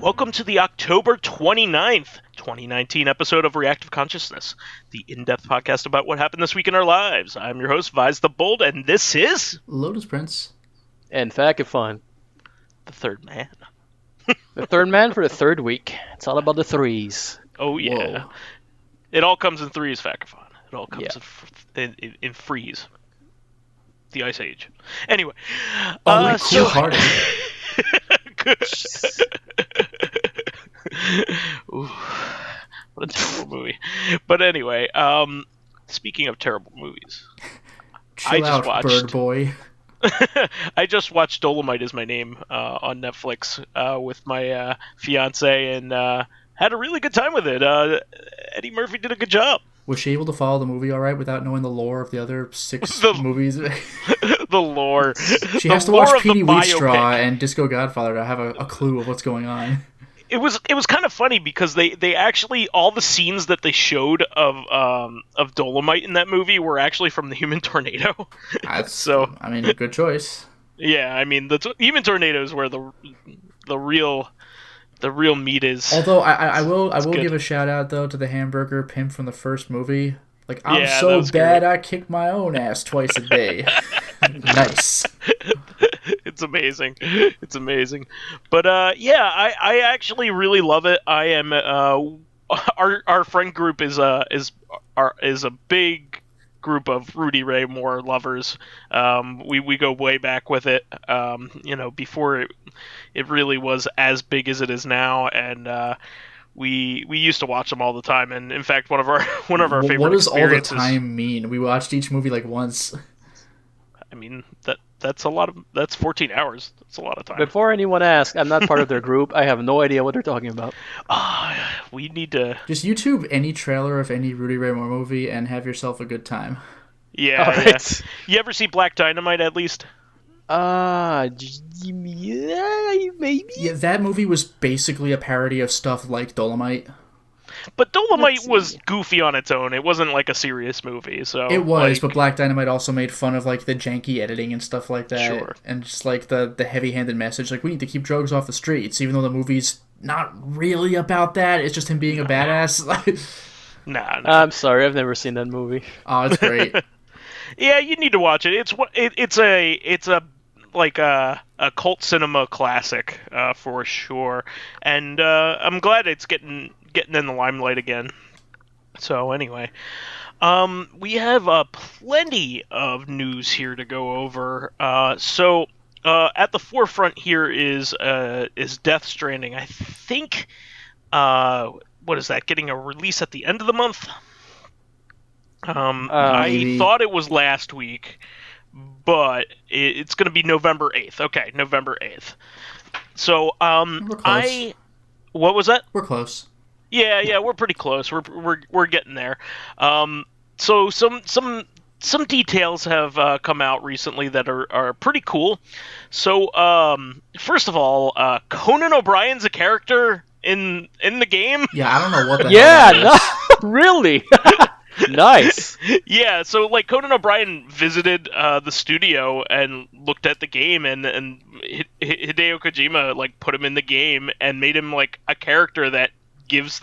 Welcome to the October 29th, 2019 episode of Reactive Consciousness, the in-depth podcast about what happened this week in our lives. I'm your host, vysethebold, and this is... Lotus Prince. And Fakafon. The third man. The third man for the third week. It's all about the threes. Oh, yeah. Whoa. It all comes in threes, Fakafon. It all comes in freeze. The Ice Age. Anyway. Too hard. Ooh, what a terrible movie. But anyway, speaking of terrible movies, Chill out, Bird Boy. I just watched Dolomite Is My Name on Netflix with my fiance and had a really good time with it. Eddie Murphy did a good job. Was she able to follow the movie all right without knowing the lore of the other six movies? The lore. She has to watch Petey Wheatstraw and Disco Godfather to have a clue of what's going on. It was kind of funny because they actually, all the scenes that they showed of Dolomite in that movie were actually from the Human Tornado. So I mean, good choice. Yeah, I mean the Human Tornado is where the real meat is. Although I will give a shout out though to the hamburger pimp from the first movie. Like, I'm so bad great. I kick my own ass twice a day. Nice. It's amazing. It's amazing. But I actually really love it. I am our friend group is a big group of Rudy Ray Moore lovers. We go way back with it. Before it really was as big as it is now, and we used to watch them all the time. And in fact, one of our favorite. What does all the time mean? We watched each movie like once. I mean, that's 14 hours. That's a lot of time. Before anyone asks, I'm not part of their group. I have no idea what they're talking about. We need to just YouTube any trailer of any Rudy Ray Moore movie and have yourself a good time. Yeah, right. Yeah. You ever see Black Dynamite at least? Maybe. Yeah, that movie was basically a parody of stuff like Dolomite. But Dolomite was goofy on its own. It wasn't like a serious movie, so it was. But Black Dynamite also made fun of like the janky editing and stuff like that, sure. And just like the heavy-handed message, like we need to keep drugs off the streets, even though the movie's not really about that. It's just him being a badass. Nah. I'm sorry, I've never seen that movie. Oh, it's great. Yeah, you need to watch it. It's a cult cinema classic for sure, and I'm glad it's getting in the limelight again. So anyway, we have plenty of news here to go over. So at the forefront here is Death Stranding. I think what is that? Getting a release at the end of the month? I thought it was last week, but it's going to be November 8th. Okay, November 8th. So we're close. What was that? We're close. Yeah, we're pretty close. We're getting there. So some details have come out recently that are pretty cool. So first of all, Conan O'Brien's a character in the game. Yeah, I don't know what the hell that is. Really? Nice. Yeah, so like Conan O'Brien visited the studio and looked at the game, and Hideo Kojima like put him in the game and made him like a character that gives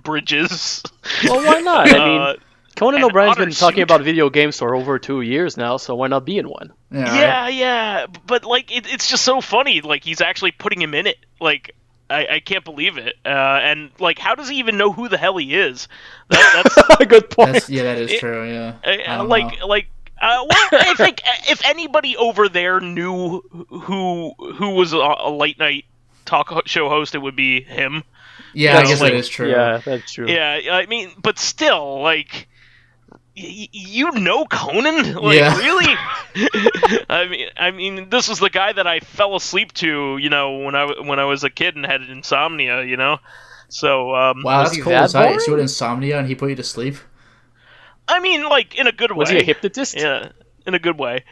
bridges. Well, why not? I mean, Conan O'Brien's been talking suit. about video games for over 2 years now, so why not be in one? Yeah, but like it's just so funny. Like he's actually putting him in it. Like I can't believe it. And like, how does he even know who the hell he is? That's a good point. That is true. Yeah. Well, I think if anybody over there knew who was a late night talk show host, it would be him. Yeah, I guess that is true. Yeah, that's true. Yeah, I mean, but still, like, you know Conan? Like, yeah. Really? I mean, this was the guy that I fell asleep to, when I was a kid and had insomnia, So, wow, that's cool. So you had insomnia and he put you to sleep? I mean, like, in a good way. Was he a hypnotist? Yeah, in a good way.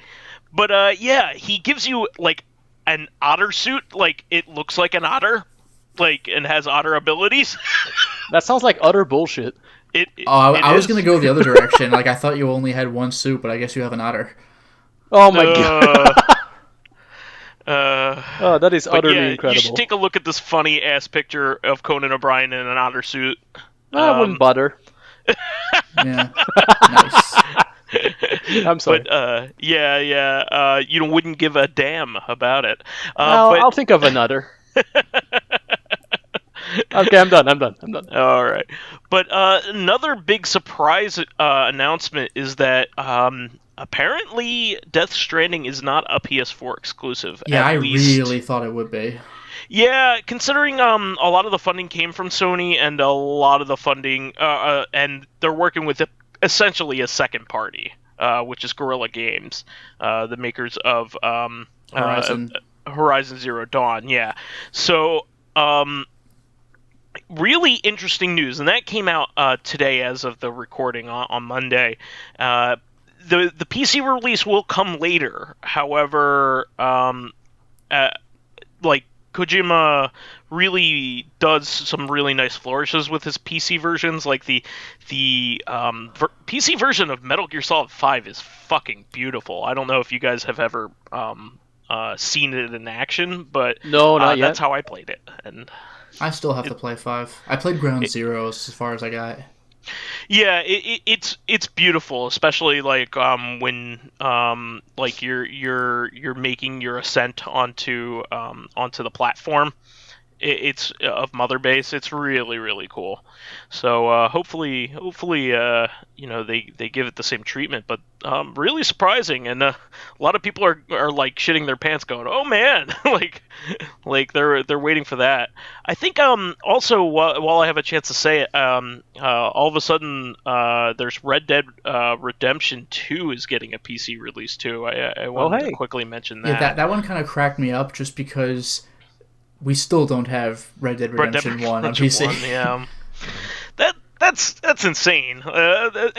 But, yeah, he gives you, like, an otter suit. Like, it looks an like, and has otter abilities. That sounds like utter bullshit. I was going to go the other direction. Like, I thought you only had one suit, but I guess you have an otter. Oh, my God. Oh, that is utterly incredible. You should take a look at this funny ass picture of Conan O'Brien in an otter suit. I wouldn't bother. Yeah. Nice. I'm sorry. But you wouldn't give a damn about it. I'll think of another. Okay, I'm done. All right. But another big surprise announcement is that apparently Death Stranding is not a PS4 exclusive. Yeah, I really thought it would be. Yeah, considering a lot of the funding came from Sony and a lot of the funding, and they're working with essentially a second party, which is Guerrilla Games, the makers of Horizon Zero Dawn. Yeah, so really interesting news, and that came out today as of the recording on Monday. The PC release will come later. However, Kojima really does some really nice flourishes with his PC versions. Like the PC version of Metal Gear Solid 5 is fucking beautiful. I don't know if you guys have ever seen it in action, but no, not yet. That's how I played it. And I still have to play 5. I played Ground Zeroes as far as I got. Yeah, it's beautiful, especially like when like you're making your ascent onto the platform. It's of Mother Base. It's really, really cool. So hopefully they give it the same treatment. But really surprising, and a lot of people are like shitting their pants, going, "Oh man!" like they're waiting for that. I think also while I have a chance to say it, all of a sudden there's Red Dead Redemption 2 is getting a PC release too. I wanted to quickly mention that. Yeah, that one kind of cracked me up just because we still don't have Red Dead Redemption 1 on PC. 1, yeah. That's insane.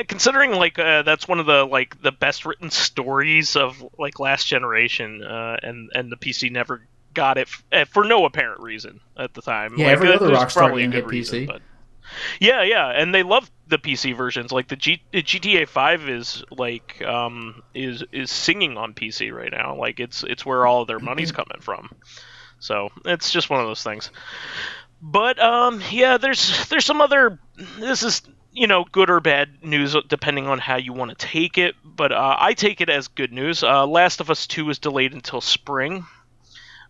Considering that's one of the best written stories of like last generation, and the PC never got it for no apparent reason at the time. Yeah, every other Rockstar game get PC. But yeah, and they love the PC versions. Like the GTA 5 is like is singing on PC right now. Like it's where all of their money's coming from. So it's just one of those things. But yeah, there's some other. This is good or bad news depending on how you want to take it. But I take it as good news. Last of Us 2 is delayed until spring.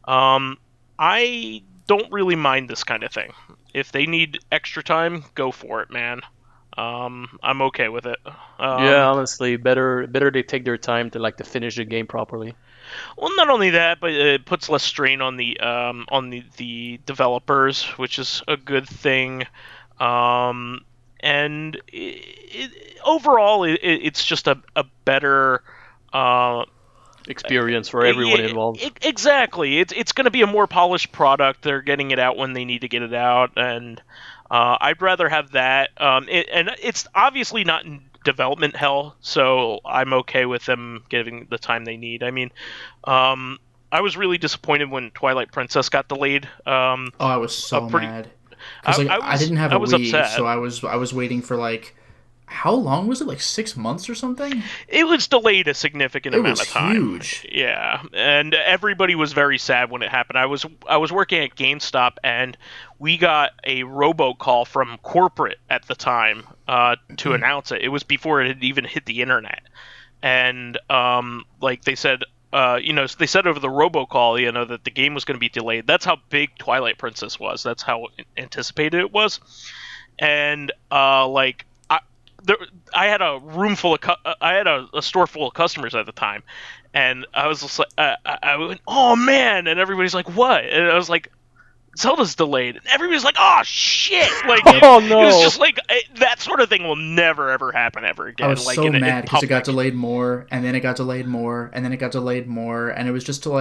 I don't really mind this kind of thing. If they need extra time, go for it, man. I'm okay with it. Yeah, honestly, better they take their time to finish the game properly. Well, not only that, but it puts less strain on the developers, which is a good thing. And overall, it's just a better experience for everyone involved. Exactly. It's going to be a more polished product. They're getting it out when they need to get it out, and I'd rather have that. And it's obviously not in development hell, so I'm okay with them getting the time they need. I mean, I was really disappointed when Twilight Princess got delayed. I was so mad. Because I didn't have a Wii, upset. So I was waiting for how long was it? 6 months or something? It was delayed a significant amount of time. It was huge. Yeah, and everybody was very sad when it happened. I was working at GameStop, and we got a robocall from corporate at the time to announce it. It was before it had even hit the internet, and they said. They said over the robocall, that the game was going to be delayed. That's how big Twilight Princess was. That's how anticipated it was. And I had a room full of I had a store full of customers at the time, and I was just like, I went, "Oh man!" And everybody's like, "What?" And I was like, "Zelda's delayed." And everybody's like, "Oh shit!" Oh no! It was just that sort of thing will never ever happen ever again. I was so mad because it got delayed more, and then it got delayed more, and then it got delayed more, and it was just to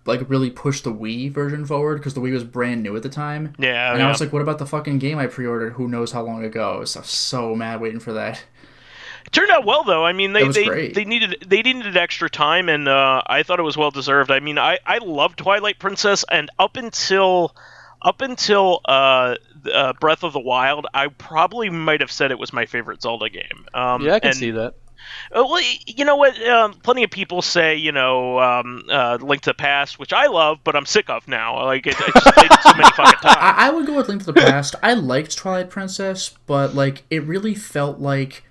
really push the Wii version forward because the Wii was brand new at the time. Yeah. And I was like, "What about the fucking game I pre-ordered? Who knows how long ago?" So I was so mad waiting for that. It turned out well though. I mean, they great. needed extra time, and I thought it was well deserved. I mean, I loved Twilight Princess, and up until Breath of the Wild, I probably might have said it was my favorite Zelda game. Yeah, I can see that. Well, you know what? Plenty of people say, Link to the Past, which I love, but I'm sick of now. Like, I just played it so many fucking times. I would go with Link to the Past. I liked Twilight Princess, but, like, it really felt like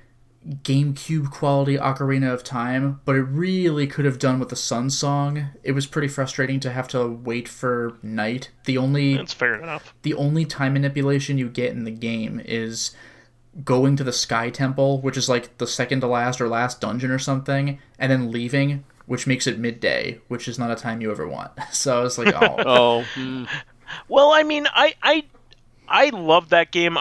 GameCube quality Ocarina of Time, but it really could have done with the Sun Song. It was pretty frustrating to have to wait for night. That's fair enough. The only time manipulation you get in the game is going to the Sky Temple, which is like the second to last or last dungeon or something, and then leaving, which makes it midday, which is not a time you ever want. So I was like, oh. Well, I mean, I love that game.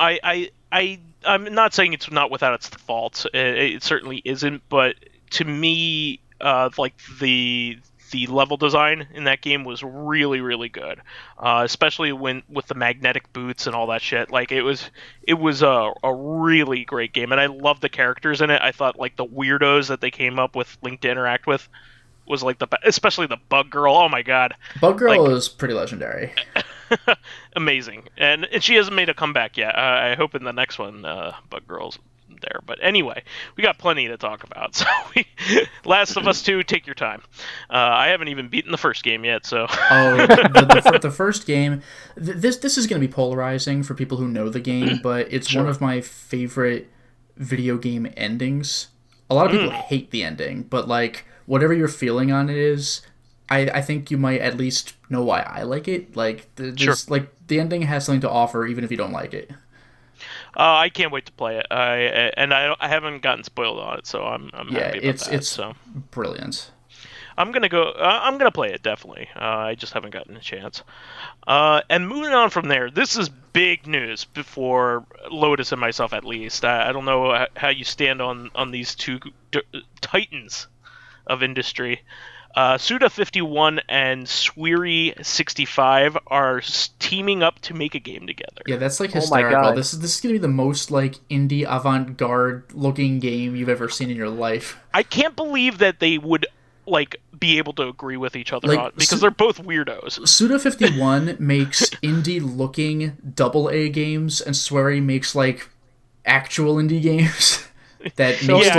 I'm not saying it's not without its faults. It certainly isn't, but to me, like the level design in that game was really, really good. Especially with the magnetic boots and all that shit. Like it was a really great game, and I love the characters in it. I thought like the weirdos that they came up with Link to interact with was like especially the Bug Girl. Oh my god, Bug Girl is pretty legendary. Amazing, and she hasn't made a comeback yet. I hope in the next one, Bug Girl's there. But anyway, we got plenty to talk about. So, Last of Us 2, take your time. I haven't even beaten the first game yet, so. The first game. This is going to be polarizing for people who know the game, but it's one of my favorite video game endings. A lot of people hate the ending, but like whatever your feeling on it is. I think you might at least know why I like it. Like, like the ending has something to offer, even if you don't like it. I can't wait to play it. I haven't gotten spoiled on it, so I'm happy about that. It's so brilliant. I'm gonna play it definitely. I just haven't gotten a chance. And moving on from there, this is big news for Lotus and myself at least. I don't know how you stand on these two titans of industry. Suda51 and Swery65 are teaming up to make a game together. Yeah, that's like hysterical. Oh my God. This is gonna be the most like indie avant-garde looking game you've ever seen in your life. I can't believe that they would like be able to agree with each other on because they're both weirdos. Suda51 makes indie looking AA games, and Swery makes like actual indie games. That makes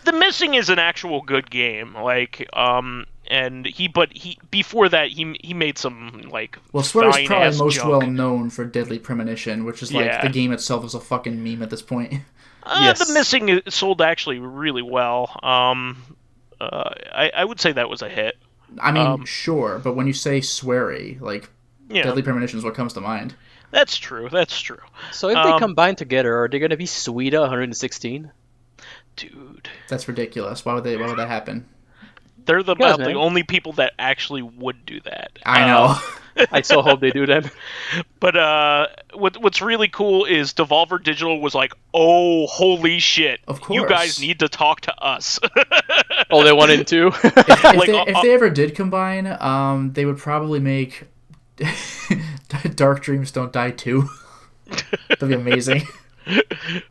the missing is an actual good game, like and he before that he made some like Swery's probably most junk. well known for Deadly Premonition, which is like the game itself is a fucking meme at this point. The missing sold actually really well. I would say that was a hit. I mean, sure, but when you say Swery, like Deadly Premonition is what comes to mind. That's true. So if they combine together, are they going to be Suda 116? Dude, that's ridiculous. Why would that happen? They're about the only people that actually would do that. I know. I so hope they do that. But what's really cool is Devolver Digital was like, "Oh, holy shit! Of course, you guys need to talk to us." Oh, they wanted to. If they ever did combine, they would probably make Dark Dreams Don't Die 2. That'd be amazing.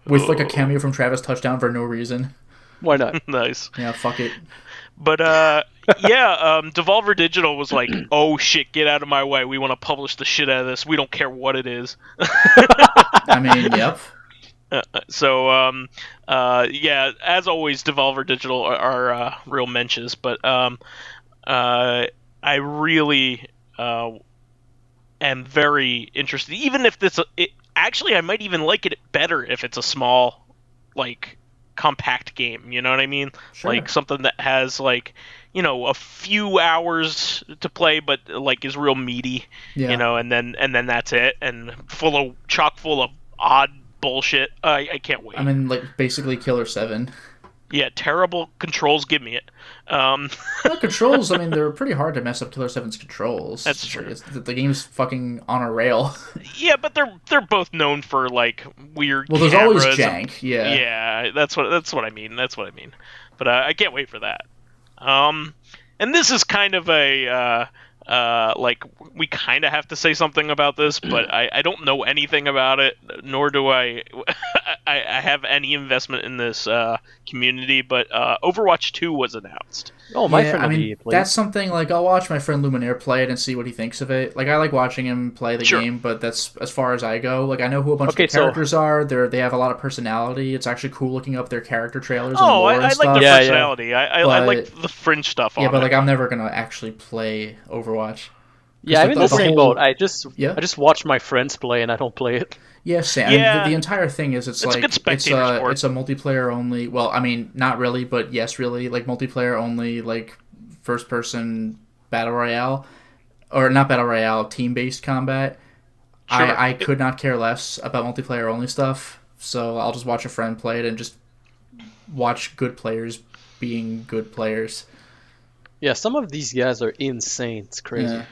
With like a cameo from Travis Touchdown for no reason. Why not? Nice. Yeah, fuck it. But Devolver Digital was like, "Oh shit, get out of my way. We want to publish the shit out of this. We don't care what it is." I mean, yep. As always, Devolver Digital are real mentions, but I really am very interested. Even if actually, I might even like it better if it's a small, like, compact game. You know what I mean? Sure. Like something that has like, a few hours to play, but like is real meaty. Yeah. And then that's it, and chock full of odd bullshit. I can't wait. I mean, like basically Killer 7. Yeah, terrible controls. Give me it. Controls. I mean, they're pretty hard to mess up Killer 7's controls. That's true. The game's fucking on a rail. Yeah, but they're both known for like weird. Well, there's always jank. Yeah. Yeah, that's what I mean. But I can't wait for that. And this is kind of a like we kind of have to say something about this, but I don't know anything about it, nor do I. I have any investment in this community, but Overwatch 2 was announced. Oh, my friend will be playing. That's something like I'll watch my friend Luminaire play it and see what he thinks of it. Like I like watching him play the game, but that's as far as I go. Like I know who a bunch of the characters are. They have a lot of personality. It's actually cool looking up their character trailers. And lore and I stuff. like the personality. Yeah. I like the fringe stuff. Yeah, but like I'm never gonna actually play Overwatch. Yeah, I'm in the same boat. I just watch my friends play and I don't play it. Yeah, Sam. Yeah. The entire thing is it's like a good spectator sport. It's a multiplayer only. Well, I mean, not really, but yes, really. Like multiplayer only, like first person battle royale, or not battle royale, team based combat. Sure. I could not care less about multiplayer only stuff. So I'll just watch a friend play it and just watch good players being good players. Yeah, some of these guys are insane. It's crazy. Yeah.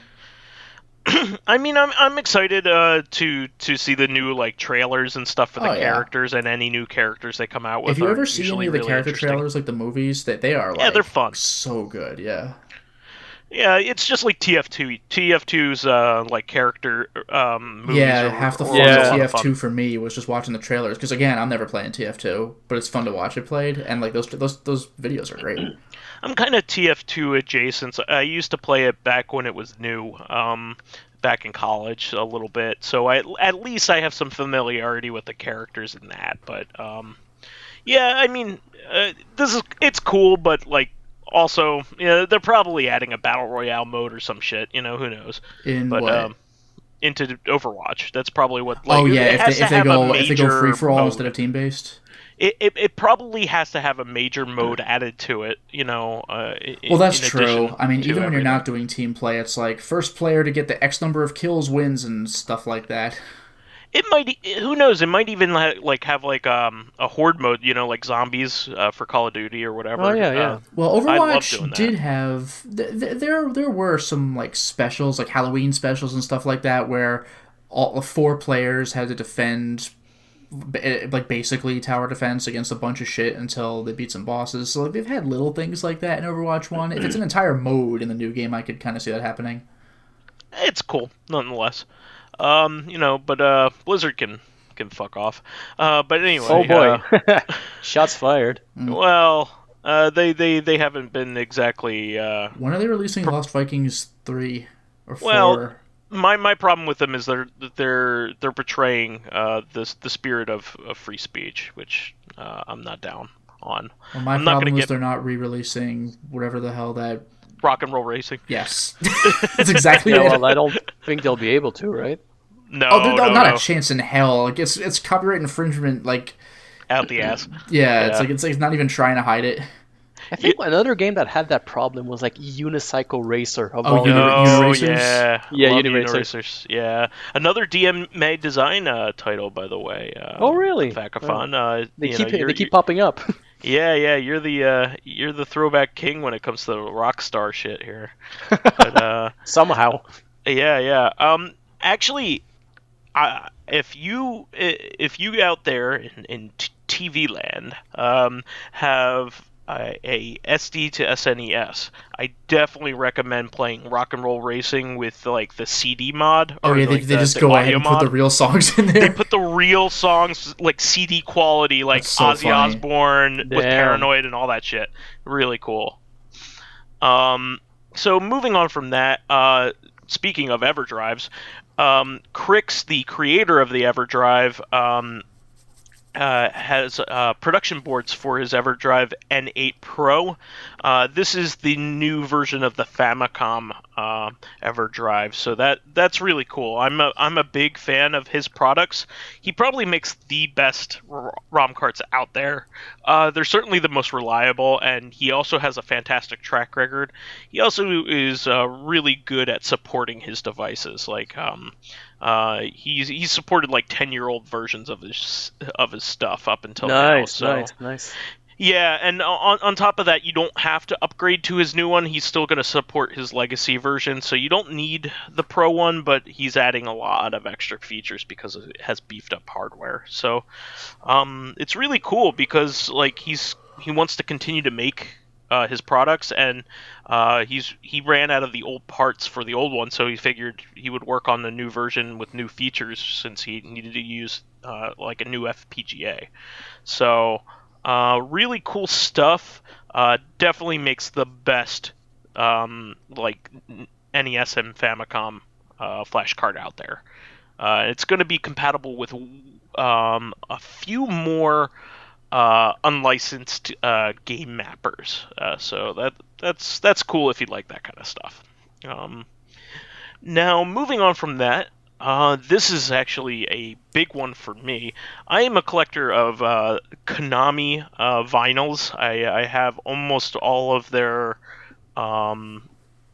I mean, I'm excited to see the new like trailers and stuff for the characters and any new characters they come out with. If you ever see any of the character trailers, like the movies, they are like they're fun, so good. Yeah. Yeah, it's just like TF2. TF2's like character movies. Yeah, half the fun of TF2 for me was just watching the trailers because again, I'm never playing TF2, but it's fun to watch it played, and like those videos are great. I'm kind of TF2 adjacent. I used to play it back when it was new, back in college a little bit. So at least I have some familiarity with the characters in that. But yeah, I mean, it's cool, but like also, they're probably adding a battle royale mode or some shit. Who knows? Into Overwatch. That's probably what. Like, if they go free for all instead of team based. It probably has to have a major mode added to it, well, that's true. I mean, even when you're not doing team play, it's like first player to get the X number of kills wins and stuff like that. It might. Who knows? It might even have a horde mode, like zombies for Call of Duty or whatever. Oh yeah. Well, Overwatch did have. There were some like specials, like Halloween specials and stuff like that, where all 4 players had to defend. Like basically tower defense against a bunch of shit until they beat some bosses. So like they've had little things like that in Overwatch 1. If it's an entire mode in the new game, I could kind of see that happening. It's cool, nonetheless. But Blizzard can fuck off. But anyway. Oh boy, shots fired. Well, they haven't been exactly. When are they releasing Lost Vikings 3 or 4? Well, my problem with them is they're portraying the spirit of free speech, which I'm not down on. Well, my problem is they're not re-releasing whatever the hell that Rock and Roll Racing. Yes, that's exactly it. Well, I don't think they'll be able to, right? No, not a chance in hell. Like it's copyright infringement, like out the ass. Yeah, it's not even trying to hide it. I think another game that had that problem was like Unicycle Racer. Yeah, Uniracers. Yeah, another DMA design title, by the way. Oh, really? Fakafon. They keep popping up. Yeah, you're the throwback king when it comes to the Rockstar shit here. But, somehow. Yeah. Actually, if you out there in TV land have a SD to SNES, I definitely recommend playing Rock and Roll Racing with like the CD mod. They just go ahead and put the real songs in there. They put the real songs like CD quality, like Ozzy Osbourne with Paranoid and all that shit. Really cool. So moving on from that, speaking of EverDrives, Crix, the creator of the EverDrive, has production boards for his EverDrive N8 Pro. This is the new version of the Famicom EverDrive, so that's really cool. I'm a big fan of his products. He probably makes the best ROM carts out there. They're certainly the most reliable, and he also has a fantastic track record. He also is really good at supporting his devices. Like he's supported like 10-year-old versions of his stuff up until now. Nice. Yeah, and on top of that, you don't have to upgrade to his new one. He's still going to support his legacy version, so you don't need the Pro one, but he's adding a lot of extra features because it has beefed up hardware. So it's really cool because like he wants to continue to make his products, and he ran out of the old parts for the old one, so he figured he would work on the new version with new features since he needed to use like a new FPGA. So really cool stuff. Definitely makes the best like NES and Famicom flash card out there. It's going to be compatible with a few more unlicensed game mappers. So that's cool if you like that kind of stuff. Now, moving on from that, this is actually a big one for me. I am a collector of Konami vinyls. I have almost all of their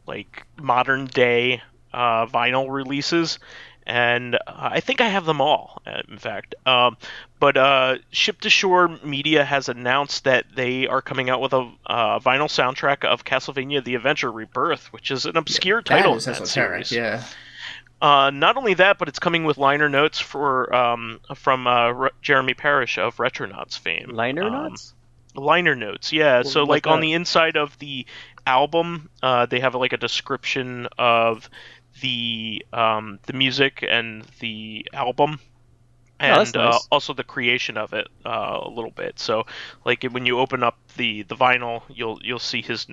like modern day vinyl releases, and I think I have them all, in fact. But Ship to Shore Media has announced that they are coming out with a vinyl soundtrack of Castlevania The Adventure Rebirth, which is an obscure title in that series. Yeah. Not only that, but it's coming with liner notes from Jeremy Parrish of Retronauts fame. Liner notes? Liner notes, yeah. Well, so like on the inside of the album, they have like a description of the music and the album, and nice. also the creation of it a little bit. So like when you open up the vinyl, you'll see his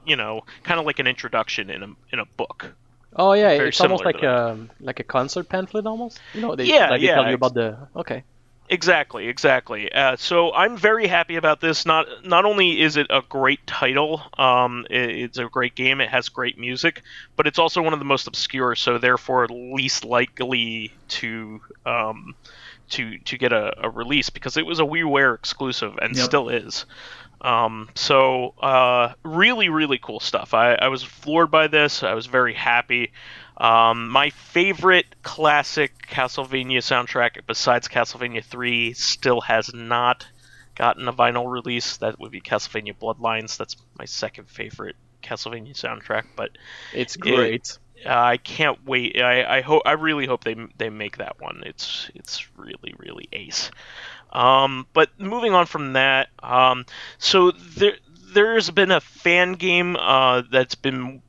kind of like an introduction in a book. Oh yeah, Very it's almost similar like a concert pamphlet almost. They Yeah, they tell you about the Exactly. So I'm very happy about this. Not only is it a great title, it's a great game. It has great music, but it's also one of the most obscure, so therefore least likely to get a release, because it was a WiiWare exclusive and still is. So really, really cool stuff. I was floored by this. I was very happy. My favorite classic Castlevania soundtrack, besides Castlevania 3, still has not gotten a vinyl release. That would be Castlevania Bloodlines. That's my second favorite Castlevania soundtrack, but it's great. I can't wait. I really hope they make that one. It's really, really ace. But moving on from that, so there's been a fan game that's been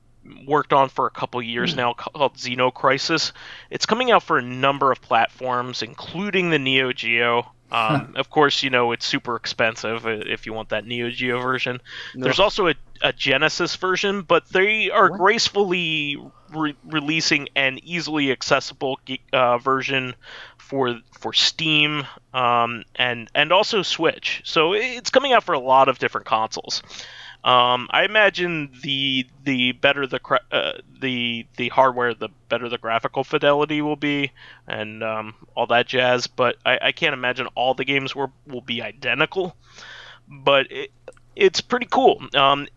worked on for a couple years now called Xenocrisis. It's coming out for a number of platforms, including the Neo Geo. Of course, it's super expensive if you want that Neo Geo version. No. There's also a Genesis version, but they are gracefully releasing an easily accessible version for Steam and also Switch. So it's coming out for a lot of different consoles. I imagine the better the hardware, the better the graphical fidelity will be, and all that jazz. But I can't imagine all the games will be identical. But it's pretty cool.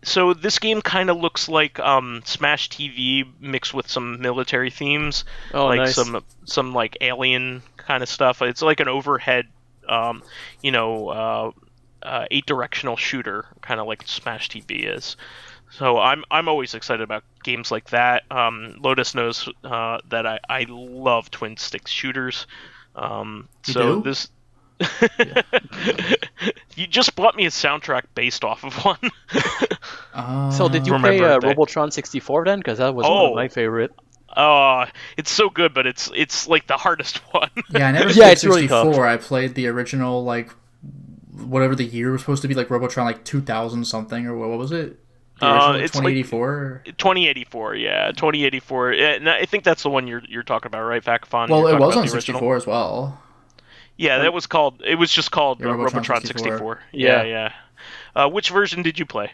So this game kind of looks like Smash TV mixed with some military themes, like nice. some like alien kind of stuff. It's like an overhead, 8-directional shooter, kind of like Smash TV is. So I'm always excited about games like that. Lotus knows that I love twin stick shooters. This. You just bought me a soundtrack based off of one. So did you play Robotron 64 then? Because that was one of my favorite. It's so good, but it's like the hardest one. Yeah, I never played 64. Really tough. I played the original, like whatever the year was supposed to be, like Robotron, like 2000 something, or what was it? It's 2084. Like 2084, yeah, 2084. And I think that's the one you're talking about, right, Fakafon? Well, it was on 64 as well. Yeah, it was just called Robotron 64. Yeah. Which version did you play?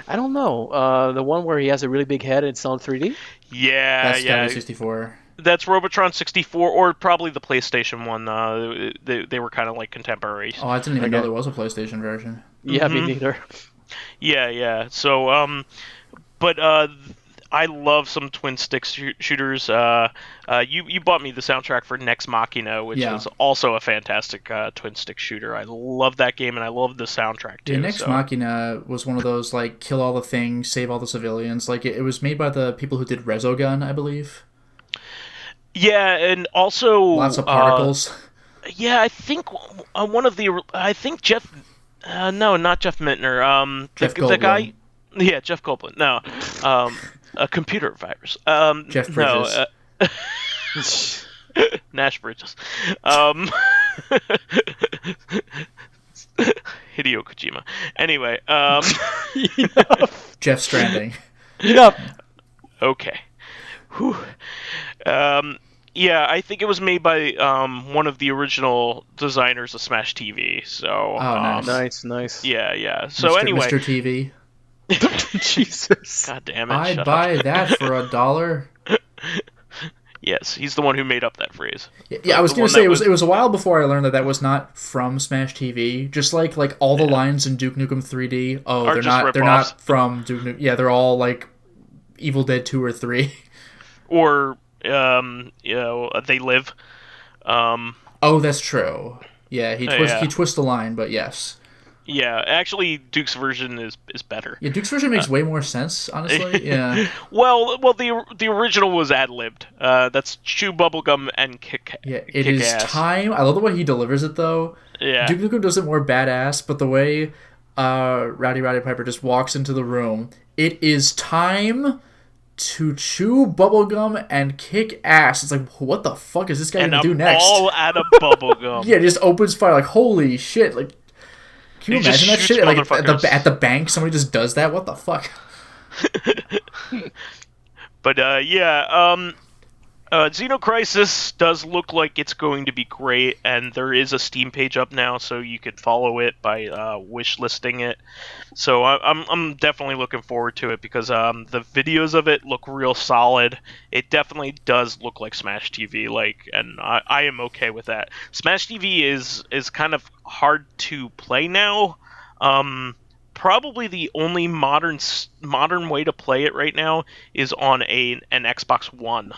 I don't know. The one where he has a really big head and it's on 3D? Yeah, That's 64. That's Robotron 64, or probably the PlayStation one. They were kind of like contemporaries. Oh, I didn't even know there was a PlayStation version. Yeah, me neither. Yeah. So, but I love some twin stick shooters. You bought me the soundtrack for Nex Machina, which is also a fantastic twin stick shooter. I love that game, and I love the soundtrack too. Yeah, Nex Machina was one of those like kill all the things, save all the civilians. Like it was made by the people who did Resogun, I believe. Yeah, and also lots of particles. Yeah, I think Jeff. No, not Jeff Mittner. Jeff the guy. Goldblum. Yeah, Jeff Goldblum. No, a computer virus. Jeff No, Bridges. Nash Bridges. Um, Hideo Kojima. Anyway, Jeff Stranding. okay. Whew. Yeah, I think it was made by one of the original designers of Smash TV. So, Oh, nice. Nice. yeah. So Mr. anyway, Mr. TV. Jesus. God damn it! I'd shut buy up. that for $1. Yes, he's the one who made up that phrase. Yeah, I was The gonna one say that it was a while before I learned that was not from Smash TV. Just like all the lines in Duke Nukem 3D. Oh, Are they're just not rip-offs. from Duke Nukem. Yeah, they're all like Evil Dead 2 or 3. Or They Live. Oh, that's true. Yeah, he twists the line, but yes. Yeah, actually, Duke's version is better. Yeah, Duke's version makes way more sense, honestly. Yeah. Well, the original was ad-libbed. That's chew bubblegum and kick. Yeah, kick it is ass. time. I love the way he delivers it, though. Yeah. Duke Nukem does it more badass, but the way Rowdy Piper just walks into the room, it is time to chew bubblegum and kick ass. It's like, what the fuck is this guy gonna do next? All out of bubblegum. Yeah, it just opens fire. Like, holy shit! Like, can you He just imagine that shoots shit? Like motherfuckers. at the bank, somebody just does that. What the fuck? But Xenocrisis does look like it's going to be great, and there is a Steam page up now, so you can follow it by wish listing it. So I'm definitely looking forward to it because the videos of it look real solid. It definitely does look like Smash TV, and I am okay with that. Smash TV is kind of hard to play now. Probably the only modern way to play it right now is on an Xbox One,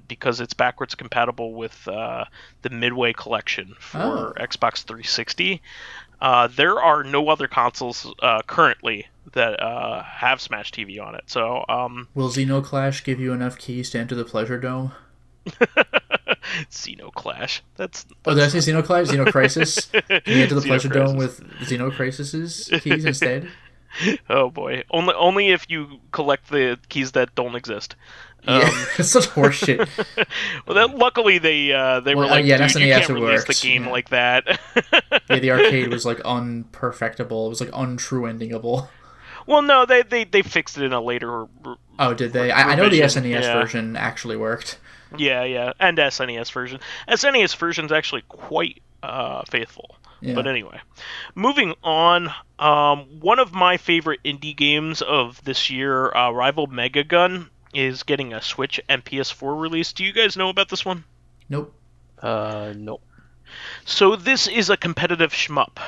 because it's backwards compatible with the Midway collection for Xbox 360. There are no other consoles currently that have Smash TV on it. So will Xenoclash give you enough keys to enter the Pleasure Dome? Xenoclash. That's did I say Xenoclash? Xenocrisis? Can you enter the Pleasure Dome Xenocrisis. with Xenocrisis's keys instead? Oh boy! Only if you collect the keys that don't exist. Yeah, it's such horseshit. Well, luckily they were like, yeah, dude, you SNES can't release the worked, game yeah. like that. Yeah, the arcade was like unperfectable. It was like untrue endingable. Well, no, they fixed it in a later. Oh, did they? I know the revision, SNES yeah. version actually worked. Yeah, and SNES version. SNES version's actually quite faithful. Yeah. But anyway, moving on. One of my favorite indie games of this year, Rival Mega Gun, is getting a Switch and PS4 release. Do you guys know about this one? Nope. No. So this is a competitive shmup.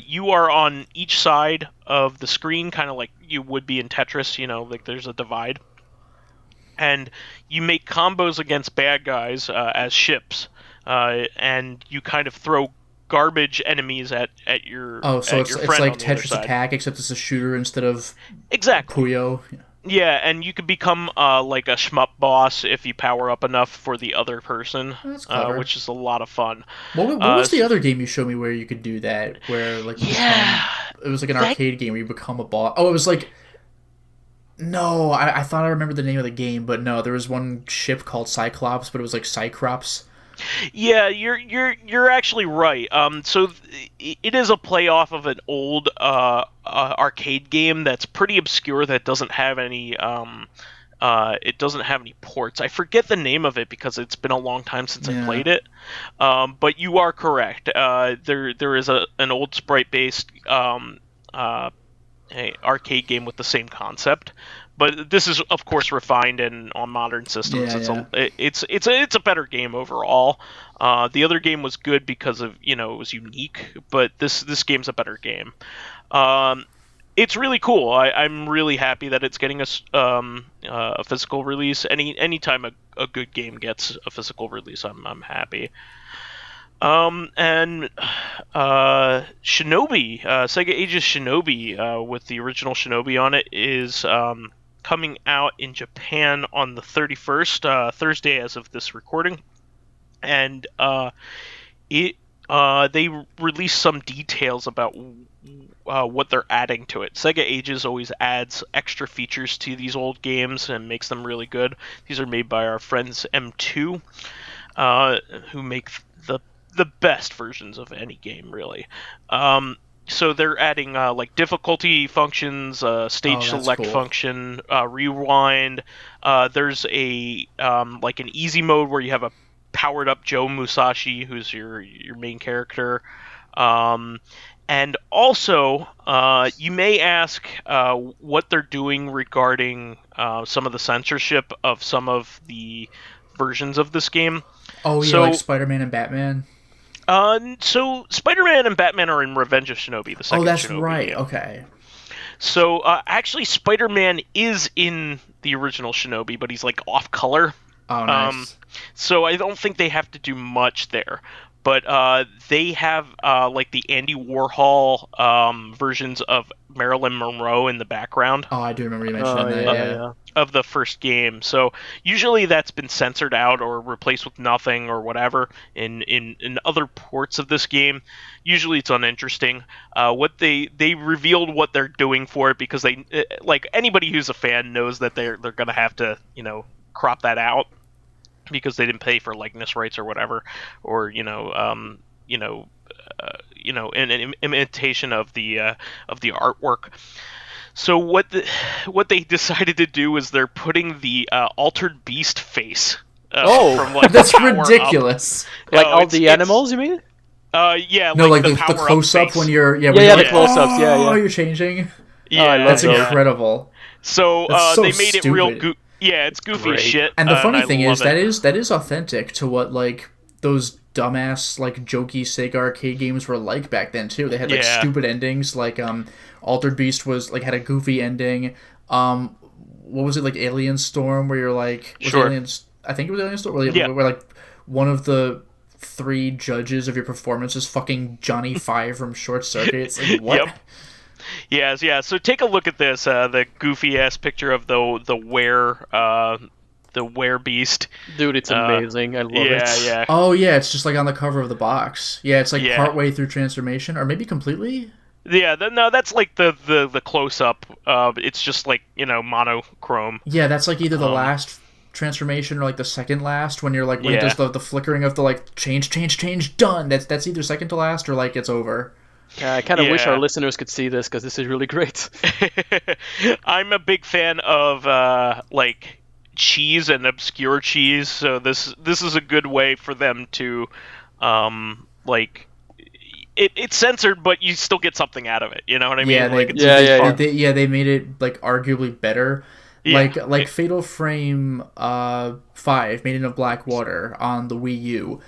You are on each side of the screen, kind of like you would be in Tetris. Like there's a divide. And you make combos against bad guys as ships, and you kind of throw garbage enemies at your So at it's your it's friend like on the other Tetris side. Attack, except it's a shooter instead of Exactly. Puyo. Yeah, and you can become like a shmup boss if you power up enough for the other person, That's clever. which is a lot of fun. What was the other game you showed me where you could do that? Where like you it was like an arcade game where you become a boss. Oh, it was like. No, I thought I remembered the name of the game, but no, there was one ship called Cyclops, but it was like Cycrops. Yeah, you're actually right. It is a play off of an old arcade game that's pretty obscure that doesn't have any ports. I forget the name of it because it's been a long time since I played it. But you are correct. There is an old sprite based arcade game with the same concept, but this is of course refined and on modern systems. It's a better game overall. The other game was good because of it was unique, but this game's a better game. It's really cool. I'm really happy that it's getting a physical release. Anytime a good game gets a physical release, I'm happy. And Shinobi, Sega Ages Shinobi, with the original Shinobi on it, is coming out in Japan on the 31st, Thursday as of this recording. And it they released some details about what they're adding to it. Sega Ages always adds extra features to these old games and makes them really good. These are made by our friends M2, who make the best versions of any game, really. So they're adding like difficulty functions, stage select cool. function, rewind. There's a like an easy mode where you have a powered up Joe Musashi, who's your main character. And also, you may ask what they're doing regarding some of the censorship of some of the versions of this game. Oh yeah, So- like Spider-Man and Batman. So Spider-Man and Batman are in Revenge of Shinobi, the second Oh, that's Shinobi right. game. Okay. So actually, Spider-Man is in the original Shinobi, but he's like off color. Oh, nice. So I don't think they have to do much there. But they have like the Andy Warhol versions of Marilyn Monroe in the background Oh, I do remember you mentioning that. Yeah. of the first game. So usually that's been censored out or replaced with nothing or whatever in other ports of this game. Usually it's uninteresting. What they revealed what they're doing for it, because they like anybody who's a fan knows that they're gonna have to crop that out because they didn't pay for likeness rights or whatever, or an imitation of the artwork. So what they decided to do is they're putting the altered beast face. From, like, That's the power up. ridiculous. Like No, all it's- the it's- animals, you mean? Yeah, No, like the power-up close-up face. when you're Yeah, when you're the like, close-ups, yeah, oh, yeah. you're changing. Yeah, love That's those. incredible. So, That's so they made it real. stupid. Yeah, it's goofy as Great. shit. And the funny I thing love is it. that is authentic to what like those dumbass like jokey Sega arcade games were like back then too. They had like Yeah. stupid endings. Like Altered Beast was like had a goofy ending. What was it, like Alien Storm, where you're like Sure. Aliens? I think it was Alien Storm. Yeah. Where like one of the 3 judges of your performance is fucking Johnny Five from Short Circuit. It's like what? Yep. Yes, yeah. So take a look at this. The goofy ass picture of the were beast. Dude, it's amazing. I love it. Yeah. Oh yeah, it's just like on the cover of the box. Yeah, it's like Yeah. partway through transformation, or maybe completely. Yeah, no, that's like the close up. It's just like monochrome. Yeah, that's like either the last transformation or like the second last, when you're like when it Yeah. does the flickering of the like change done. That's either second to last or like it's over. I kind of wish Yeah. our listeners could see this because this is really great. I'm a big fan of like cheese and obscure cheese, so this is a good way for them to like it's censored, but you still get something out of it. You know what I mean? Yeah, like it's they made it like arguably better. Yeah. Like Fatal Frame 5, Maiden of Black Water on the Wii U.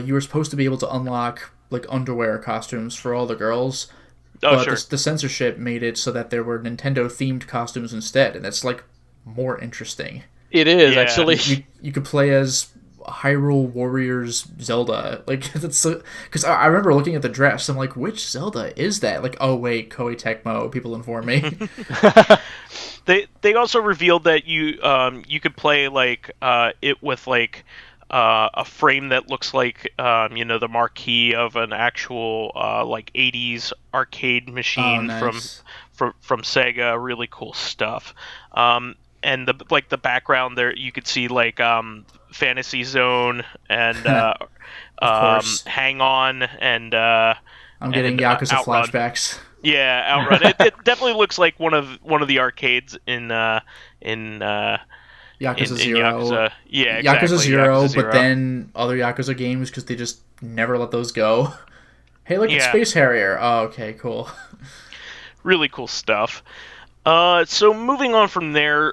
You were supposed to be able to unlock like underwear costumes for all the girls. Oh, But sure. the censorship made it so that there were Nintendo themed costumes instead, and that's like more interesting. It is, Yeah. actually. You could play as Hyrule Warriors Zelda. Like that's because I remember looking at the dress. I'm like, which Zelda is that? Like, oh wait, Koei Tecmo. People inform me. They also revealed that you could play like it with like a frame that looks like the marquee of an actual like 80s arcade machine nice. from Sega. Really cool stuff. And the background there, you could see like Fantasy Zone and course. Hang On and I'm getting and, Yakuza Outrun. flashbacks. Yeah, Outrun. It definitely looks like one of the arcades in Yakuza in Zero. Yakuza. Yeah, exactly. Yakuza Zero, Yakuza Zero. but then other Yakuza games because they just never let those go. Hey, look, it's Yeah. Space Harrier. Oh, okay, cool. Really cool stuff. So moving on from there,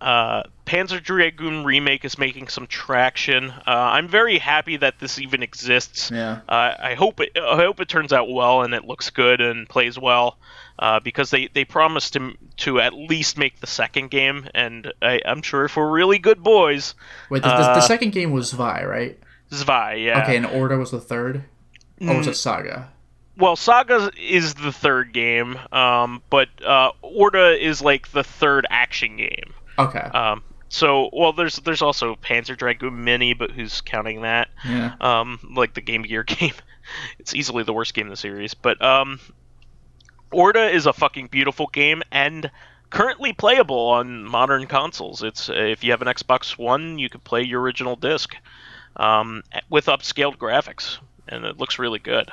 Panzer Dragoon Remake is making some traction. I'm very happy that this even exists. Yeah. I hope it turns out well and it looks good and plays well, because they promised to at least make the second game, and I'm sure if we're really good boys. Wait, the second game was Vi, right? Zwei, yeah. Okay, and Order was the third? Or was it Saga? Well, Saga is the third game, but Orda is like the third action game. Okay. So, well, there's also Panzer Dragoon Mini, but who's counting that? Yeah. Like the Game Gear game. It's easily the worst game in the series. But Orta is a fucking beautiful game and currently playable on modern consoles. It's if you have an Xbox One, you can play your original disc with upscaled graphics, and it looks really good.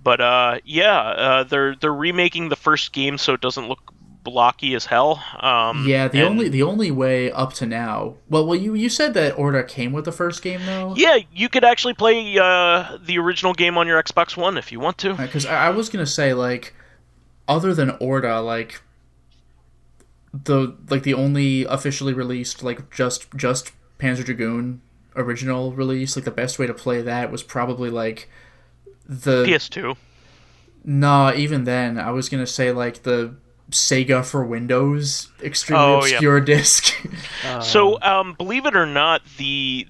But they're remaking the first game so it doesn't look blocky as hell. The only way up to now. Well, you said that Orta came with the first game though. Yeah, you could actually play the original game on your Xbox One if you want to. Because I was gonna say, like, other than Orta, like the only officially released, like, just Panzer Dragoon original release, like, the best way to play that was probably like the PS2. Nah, even then, I was gonna say like the Sega for Windows extremely obscure disc. So, believe it or not, the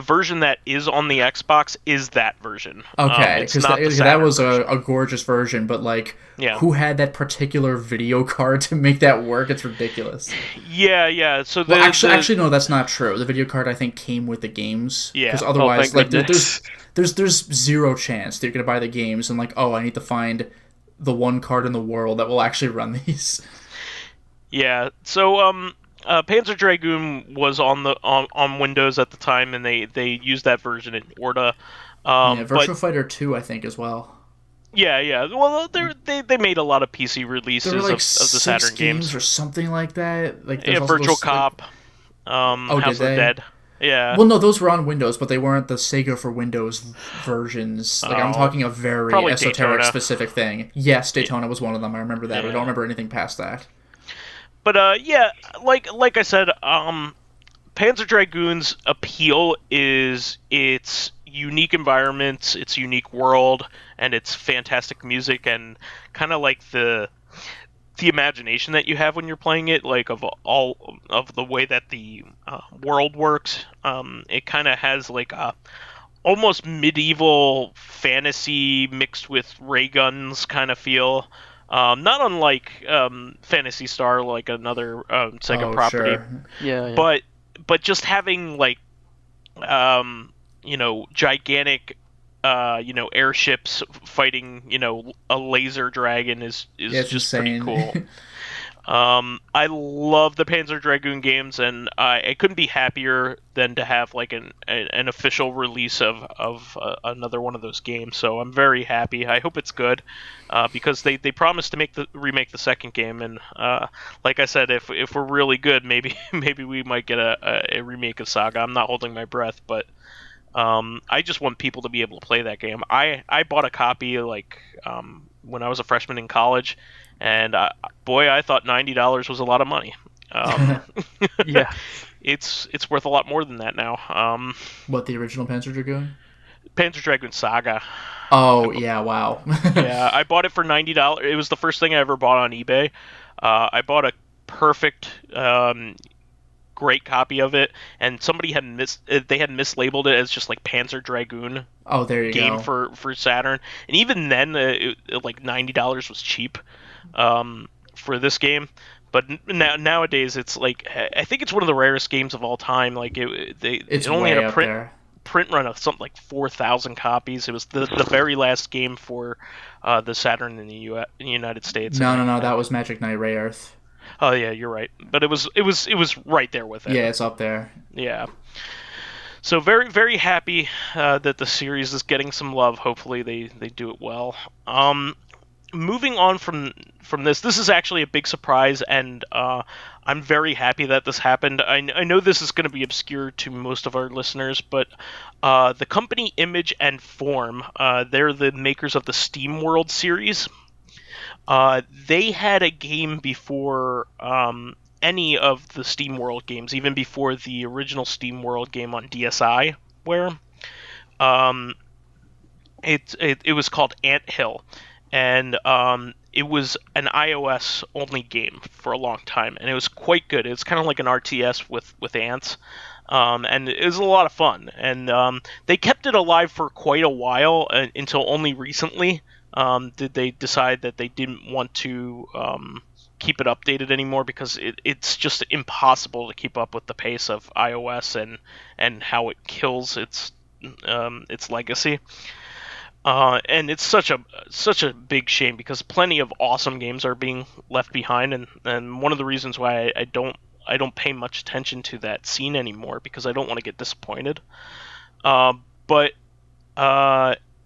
version that is on the Xbox is that version. Okay, because that was a gorgeous version, but like, who had that particular video card to make that work? It's ridiculous. Yeah. So actually, no, that's not true. The video card, I think, came with the games. Yeah. Because otherwise, like, there's zero chance that you're gonna buy the games and like, oh, I need to find the one card in the world that will actually run these. Yeah. So Panzer Dragoon was on Windows at the time, and they used that version in Orta. Virtua Fighter 2, I think, as well. Yeah. Well, they made a lot of PC releases there were, like, of the Saturn games or something like that. Like, Virtual Cop, House of the Dead. Yeah. Well, no, those were on Windows, but they weren't the Sega for Windows versions. Like, I'm talking a very esoteric, Daytona. Specific thing. Yes, Daytona was one of them. I remember that, but I don't remember anything past that. But like I said, Panzer Dragoon's appeal is its unique environments, its unique world, and its fantastic music, and kind of like the imagination that you have when you're playing it, like of all of the way that the world works. It kind of has like a almost medieval fantasy mixed with ray guns kind of feel. Not unlike Phantasy Star, like another Sega property. Sure. Yeah. But just having like gigantic airships fighting a laser dragon is just insane. Pretty cool. I love the Panzer Dragoon games, and I couldn't be happier than to have like an official release of another one of those games. So I'm very happy. I hope it's good, because they promised to remake the second game, and like I said, if we're really good, maybe we might get a remake of Saga. I'm not holding my breath, but I just want people to be able to play that game. I bought a copy when I was a freshman in college, and I thought $90 was a lot of money. Yeah, it's worth a lot more than that now. What, the original Panzer Dragoon? Panzer Dragoon Saga. Oh yeah, wow. Yeah, I bought it for $90. It was the first thing I ever bought on eBay. I bought a perfect. Great copy of it, and somebody had mislabeled it as just like Panzer Dragoon. Oh, there you game go. for Saturn, and even then, like $90 was cheap for this game. But nowadays, it's like I think it's one of the rarest games of all time. Like it only had a print run of something like 4,000 copies. It was the very last game for the Saturn in the United States. No, that was Magic Knight Ray Earth. Oh yeah, you're right. But it was right there with it. Yeah, it's up there. Yeah. So very, very happy that the series is getting some love. Hopefully they do it well. Moving on from this is actually a big surprise, and I'm very happy that this happened. I know this is going to be obscure to most of our listeners, but the company Image and Form, they're the makers of the SteamWorld series. They had a game before any of the SteamWorld games, even before the original SteamWorld game on DSi, where it was called Anthill, and it was an iOS only game for a long time, and it was quite good. It was kind of like an RTS with ants, and it was a lot of fun. And they kept it alive for quite a while until only recently. Did they decide that they didn't want to keep it updated anymore because it's just impossible to keep up with the pace of iOS and how it kills its legacy. And it's such a big shame because plenty of awesome games are being left behind, and one of the reasons why I don't pay much attention to that scene anymore because I don't want to get disappointed. But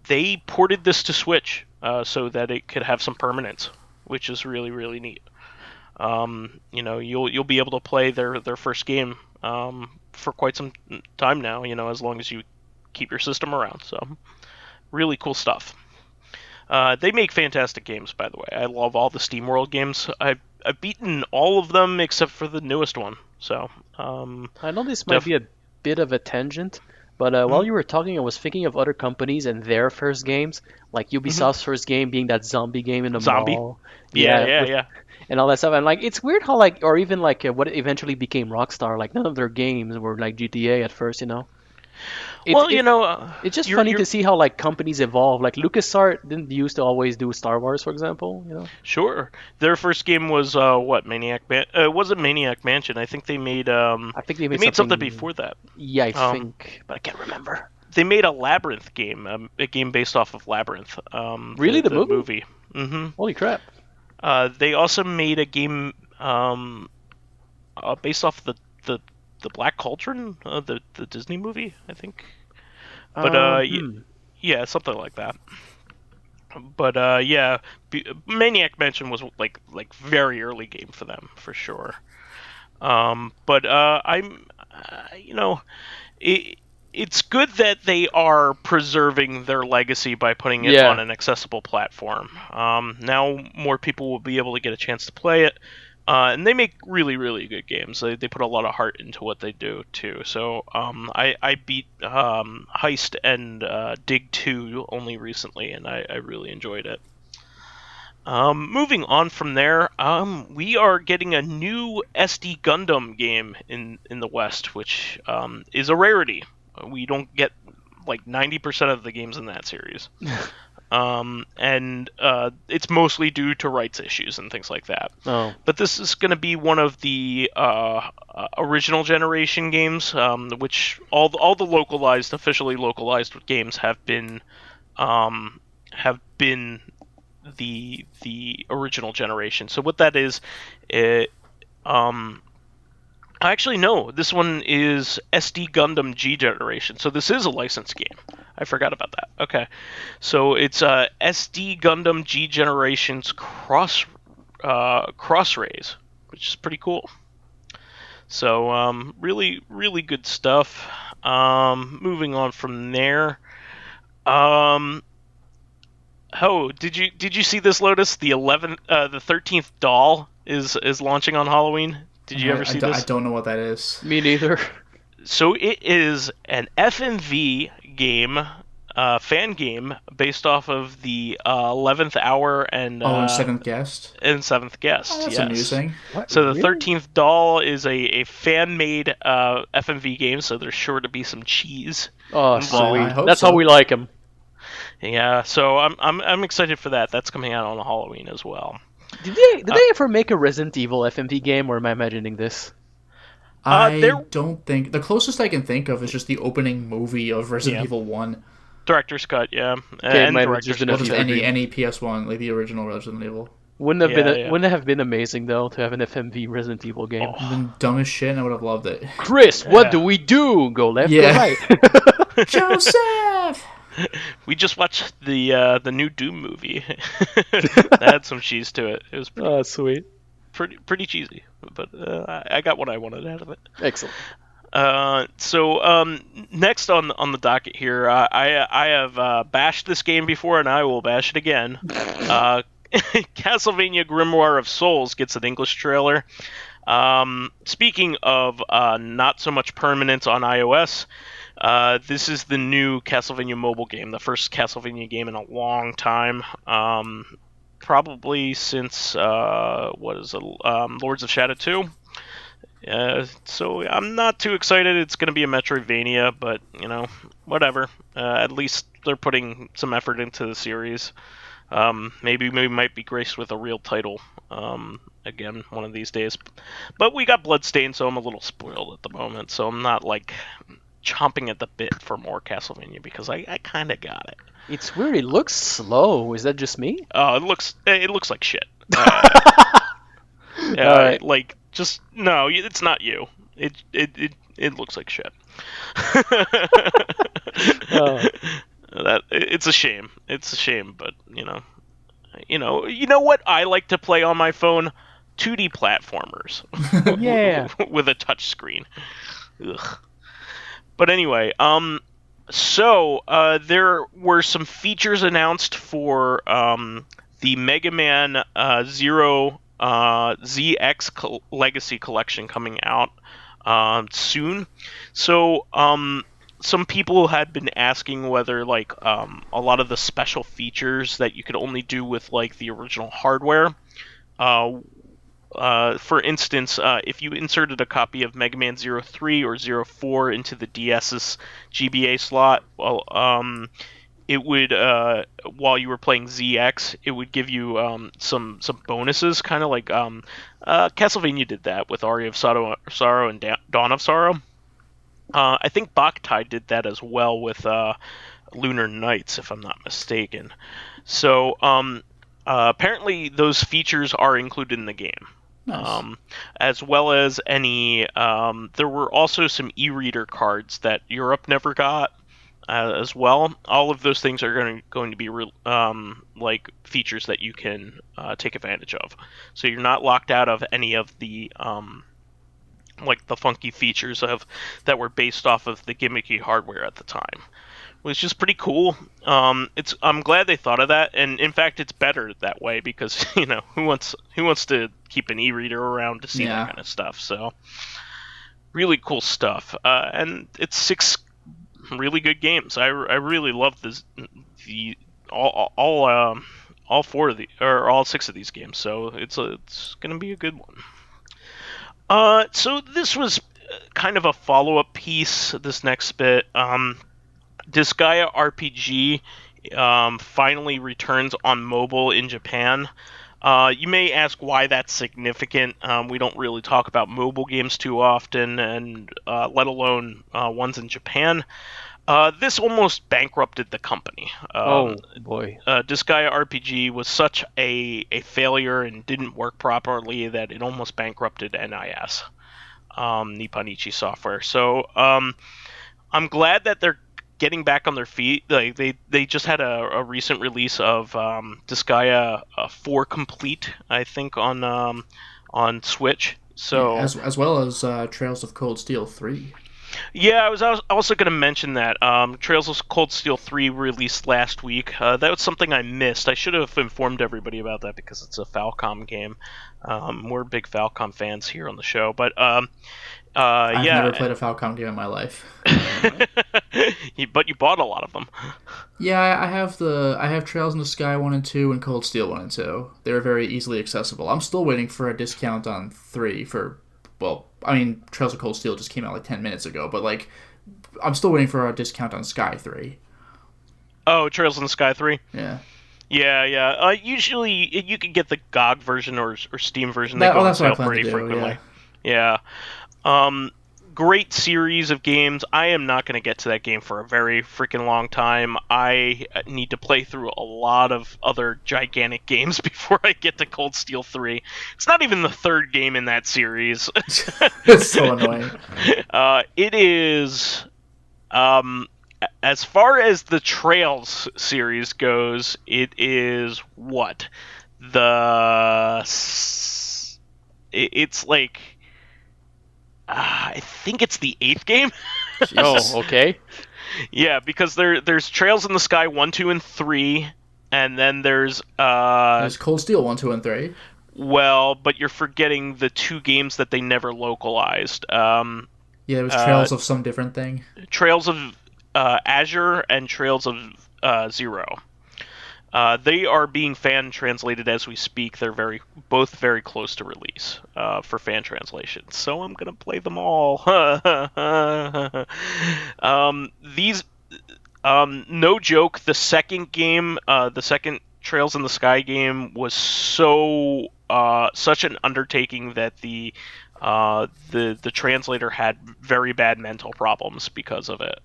they ported this to Switch so that it could have some permanence, which is really, really neat. You'll be able to play their first game for quite some time now, as long as you keep your system around. So really cool stuff. They make fantastic games, by the way. I love all the SteamWorld games. I've beaten all of them except for the newest one. So I know this might be a bit of a tangent, but while you were talking, I was thinking of other companies and their first games, like Ubisoft's first game being that zombie game in the mall. Yeah. And all that stuff. And like, it's weird how or even what eventually became Rockstar, like none of their games were like GTA at first, It's just funny to see how like companies evolve. Like LucasArts didn't used to always do Star Wars, for example. Sure. Their first game was Maniac it wasn't Maniac Mansion. I think they made they made something before that. Yeah, I think, but I can't remember. They made a Labyrinth game, a game based off of Labyrinth. Really, the movie? Mm-hmm. Holy crap! They also made a game based off the Black Cauldron, the Disney movie, I think. But yeah, something like that. But Maniac Mansion was like very early game for them for sure. But it's good that they are preserving their legacy by putting it on an accessible platform. Now more people will be able to get a chance to play it. And they make really, really good games. They put a lot of heart into what they do, too. So I beat Heist and Dig 2 only recently, and I really enjoyed it. Moving on from there, we are getting a new SD Gundam game in the West, which is a rarity. We don't get like 90% of the games in that series. And it's mostly due to rights issues and things like that. Oh. But this is going to be one of the original generation games, which all the officially localized games have been the original generation. So what that is, actually, no. This one is SD Gundam G Generation, so this is a licensed game. I forgot about that. Okay, so it's SD Gundam G Generation's Cross Rays, which is pretty cool. So really, really good stuff. Moving on from there. Did you see this, Lotus? The 13th doll is launching on Halloween. Did you ever see this? I don't know what that is. Me neither. So it is an FMV game, fan game, based off of the 11th Hour and Seventh Guest. And Seventh Guest. Oh, that's yes. amusing. What? So the Really? 13th Doll is a fan-made FMV game, so there's sure to be some cheese. Oh, involved. sweet. I hope That's so. how we like them. Yeah, so I'm excited for that. That's coming out on Halloween as well. Did they ever make a Resident Evil FMV game, or am I imagining this? I don't think... The closest I can think of is just the opening movie of Resident Evil 1. Director's cut, yeah. Okay, And mine director's was cut. just Any PS1, like the original Resident Evil. Wouldn't Yeah. it have been amazing though to have an FMV Resident Evil game? It'd been dumb as shit, and I would have loved it. Chris, what Yeah. do we do? Go left, Yeah. go right. Joseph! We just watched the new Doom movie. That had some cheese to it. It was Oh, sweet. pretty cheesy, but I got what I wanted out of it. Excellent. So next on the docket here, I have bashed this game before, and I will bash it again. Castlevania Grimoire of Souls gets an English trailer. Speaking of not so much permanence on iOS, this is the new Castlevania mobile game, the first Castlevania game in a long time. Probably since Lords of Shadow 2. So I'm not too excited. It's going to be a Metroidvania, but whatever. At least they're putting some effort into the series. Maybe we might be graced with a real title again one of these days. But we got Bloodstained, so I'm a little spoiled at the moment. So I'm not like chomping at the bit for more Castlevania because I kind of got it. It's weird. It looks slow. Is that just me? Oh, it looks like shit. Alright. Like just no, it's not you. It looks like shit. Oh. It's a shame. It's a shame, but you know what I like to play on my phone? 2D platformers. Yeah. With a touch screen. Ugh. But anyway, so there were some features announced for the Mega Man Zero ZX Legacy Collection coming out soon. So some people had been asking whether like a lot of the special features that you could only do with like the original hardware. For instance, if you inserted a copy of Mega Man 03 or 04 into the DS's GBA slot, well, it would while you were playing ZX, it would give you some bonuses, kind of like Castlevania did that with Aria of Sorrow and Dawn of Sorrow. I think Boktai did that as well with Lunar Nights, if I'm not mistaken. So apparently those features are included in the game. Nice. As well as any, there were also some e-reader cards that Europe never got as well. All of those things are going to be like features that you can take advantage of. So you're not locked out of any of the like the funky features that were based off of the gimmicky hardware at the time, which is pretty cool. I'm glad they thought of that, and in fact, it's better that way because who wants to keep an e-reader around to see that kind of stuff. So really cool stuff, and it's 6 really good games. I really love all 4 of all 6 of these games. So it's gonna be a good one. So this was kind of a follow-up piece. This next bit. Disgaea RPG finally returns on mobile in Japan. You may ask why that's significant. We don't really talk about mobile games too often, and let alone ones in Japan. This almost bankrupted the company. Oh boy! Disgaea RPG was such a failure and didn't work properly that it almost bankrupted NIS, Nippon Ichi Software. So I'm glad that they're getting back on their feet. Like they just had a recent release of Disgaea 4 Complete, I think, on Switch. So as well as Trails of Cold Steel 3. Yeah, I was also going to mention that Trails of Cold Steel 3 released last week. That was something I missed. I should have informed everybody about that because it's a Falcom game. We're big Falcom fans here on the show, but I've never played a Falcom game in my life. But you bought a lot of them. Yeah, I have Trails in the Sky 1 and 2 and Cold Steel 1 and 2. They're very easily accessible. I'm still waiting for a discount on 3 for, well, I mean, Trails of Cold Steel just came out like 10 minutes ago, but like, I'm still waiting for a discount on Sky 3. Oh, Trails in the Sky 3? Yeah. Yeah. Usually, you can get the GOG version or Steam version. They go on sale pretty frequently. Yeah. Great series of games. I am not going to get to that game for a very freaking long time. I need to play through a lot of other gigantic games before I get to Cold Steel 3. It's not even the 3rd game in that series. It's so annoying. It is... as far as the Trails series goes, it is what? It's like... I think it's the 8th game. Oh, okay. Yeah, because there's Trails in the Sky 1, 2, and 3, and then there's Cold Steel 1, 2, and 3. Well, but you're forgetting the 2 games that they never localized. Yeah, it was Trails of some different thing. Trails of Azure and Trails of Zero. They are being fan translated as we speak. They're both very close to release for fan translation. So I'm gonna play them all. These, no joke. The second game, the second Trails in the Sky game was such an undertaking that the translator had very bad mental problems because of it.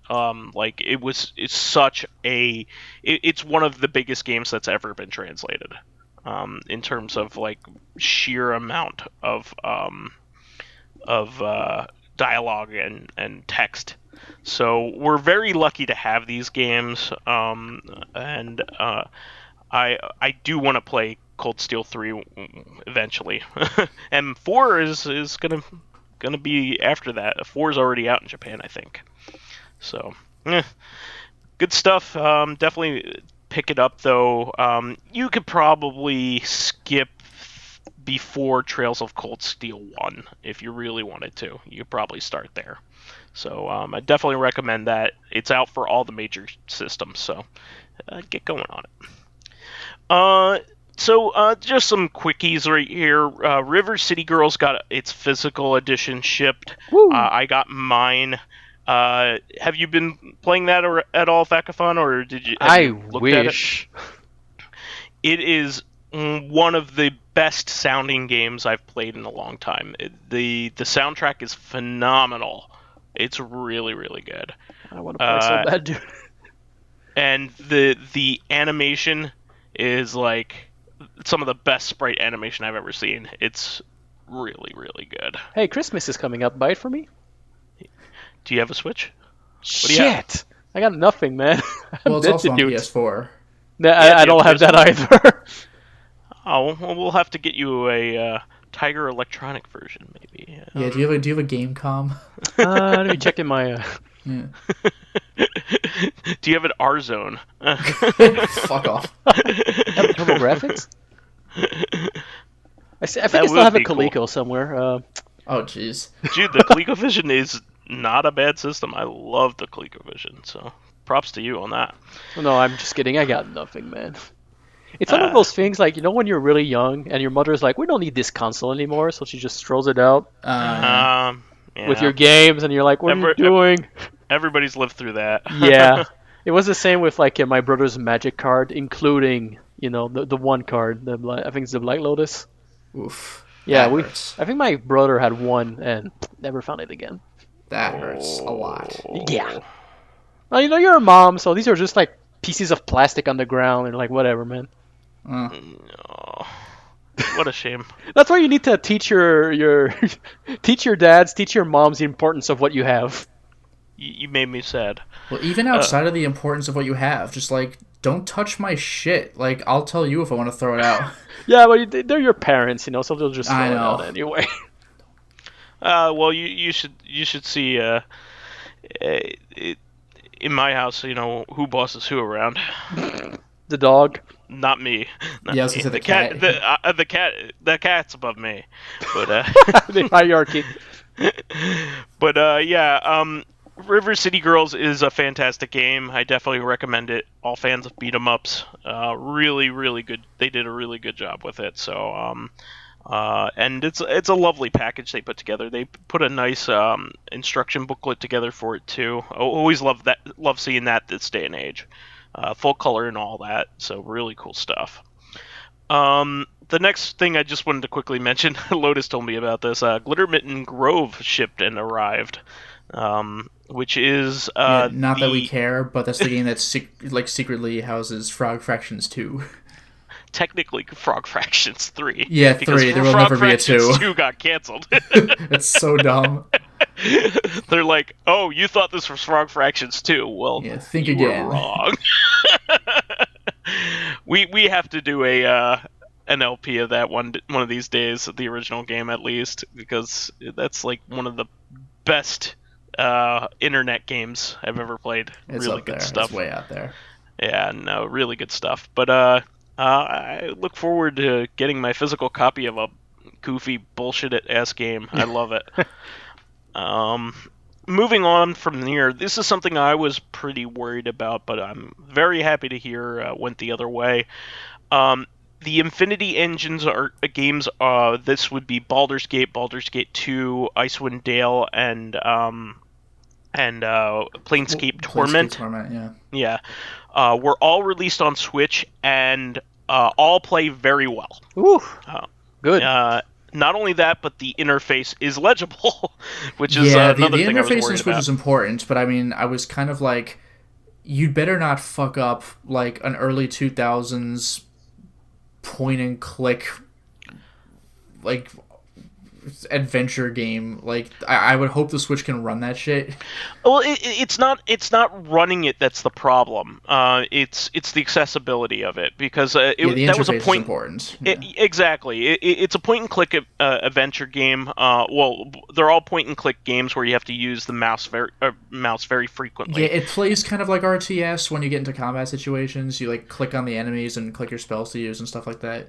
It's one of the biggest games that's ever been translated, in terms of like sheer amount of dialogue and text. So we're very lucky to have these games, and I do want to play Cold Steel 3 eventually, and 4 is gonna be after that. 4 is already out in Japan, I think. So, good stuff. Definitely pick it up though. You could probably skip before Trails of Cold Steel 1 if you really wanted to. You could probably start there. So I definitely recommend that. It's out for all the major systems, so get going on it. So just some quickies right here. River City Girls got its physical edition shipped. I got mine. Have you been playing that at all, Fakafon, or did you? I looked wish. At it? It is one of the best sounding games I've played in a long time. The soundtrack is phenomenal. It's really, really good. I want to play so bad, dude. And the animation is like some of the best sprite animation I've ever seen. It's really, really good. Hey, Christmas is coming up. Buy it for me? Do you have a Switch? Shit! I got nothing, man. Well, it's also on PS4. I don't have that either. Oh, well, we'll have to get you a Tiger Electronic version, maybe. Yeah, do you have a game com? Let me check in my... Yeah. Do you have an R-Zone? Fuck off. Have Turbo Graphics? I think I still have a Coleco somewhere. Oh, jeez. Dude, the ColecoVision is not a bad system. I love the ColecoVision, so props to you on that. No, I'm just kidding. I got nothing, man. It's one of those things, like, you know, when you're really young and your mother's like, we don't need this console anymore, so she just throws it out with your games, and you're like, what are you doing? Everybody's lived through that. Yeah. It was the same with, like, my brother's Magic card, including, you know, the one card. I think it's the Black Lotus. Oof. Yeah, I think my brother had one and never found it again. That hurts a lot. Yeah. Well, you know, you're a mom, so these are just, like, pieces of plastic on the ground, and like, whatever, man. Oh, what a shame. That's why you need to teach your teach your dads, teach your moms the importance of what you have. You made me sad. Well, even outside of the importance of what you have, just like, don't touch my shit. Like, I'll tell you if I want to throw it out. Yeah, but they're your parents, you know, so they'll just throw it out anyway. Well, you should see. In my house, you know, who bosses who around? The dog. Not me. Yeah, I was gonna say the cat. The cat's above me. But the hierarchy. But River City Girls is a fantastic game. I definitely recommend it. All fans of beat 'em ups. Really, really good. They did a really good job with it. So and it's a lovely package they put together. They put a nice instruction booklet together for it too. I always love seeing that this day and age. Full color and all that. So really cool stuff. The next thing I just wanted to quickly mention, Lotus told me about this. Glittermitten Grove shipped and arrived, which is not that we care, but that's the game that secretly houses Frog Fractions 2. Technically, Frog Fractions 3. Yeah, 3. There will never be a 2. Frog Fractions 2 got canceled. It's so dumb. They're like, oh, you thought this was Frog Fractions 2. Well, yeah, think you again. were wrong. we have to do an LP of that one of these days, the original game at least, because that's like one of the best internet games I've ever played. It's really up good there. stuff. It's way out there. Yeah, no, really good stuff. But I look forward to getting my physical copy of a goofy bullshit-ass game. I love it. Moving on from here, this is something I was pretty worried about, but I'm very happy to hear went the other way. The Infinity Engines are games. This would be Baldur's Gate, Baldur's Gate 2, Icewind Dale, and Planescape Torment. Planescape Torment, yeah. Yeah. Were all released on Switch, and all play very well. Ooh, good. Not only that, but the interface is legible, which is another thing I was worried about. The interface in Switch is important, but I mean, I was kind of like, you'd better not fuck up like an early 2000s point and click like adventure game. Like I would hope the Switch can run that shit. Well, it's not running it that's the problem. It's the accessibility of it, because the that was a interface point. Is important. Exactly, it's a point and click adventure game. Well, they're all point and click games where you have to use the mouse very frequently. Yeah, it plays kind of like RTS when you get into combat situations. You like click on the enemies and click your spells to use and stuff like that.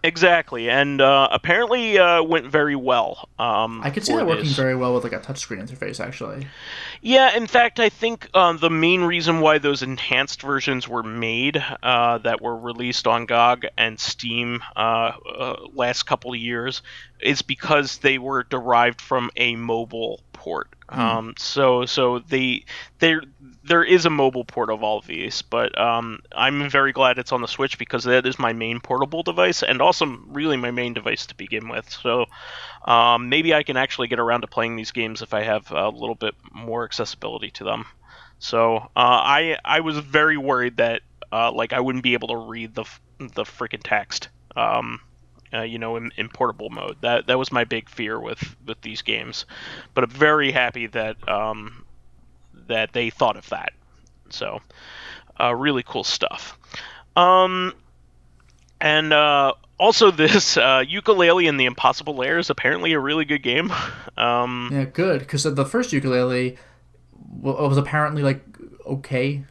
Exactly, and apparently went very well. I could see that working very well with like a touchscreen interface, actually. Yeah, in fact, I think the main reason why those enhanced versions were made, that were released on GOG and Steam last couple of years, is because they were derived from a mobile port. So there is a mobile port of all of these, but I'm very glad it's on the Switch, because that is my main portable device and also really my main device to begin with. So maybe I can actually get around to playing these games if I have a little bit more accessibility to them. So I was very worried that like I wouldn't be able to read the freaking text. In portable mode. That was my big fear with these games, but I'm very happy that that they thought of that. So, really cool stuff. And also this Yooka-Laylee and the Impossible Lair is apparently a really good game. Yeah, good, because the first Yooka-Laylee was apparently like okay.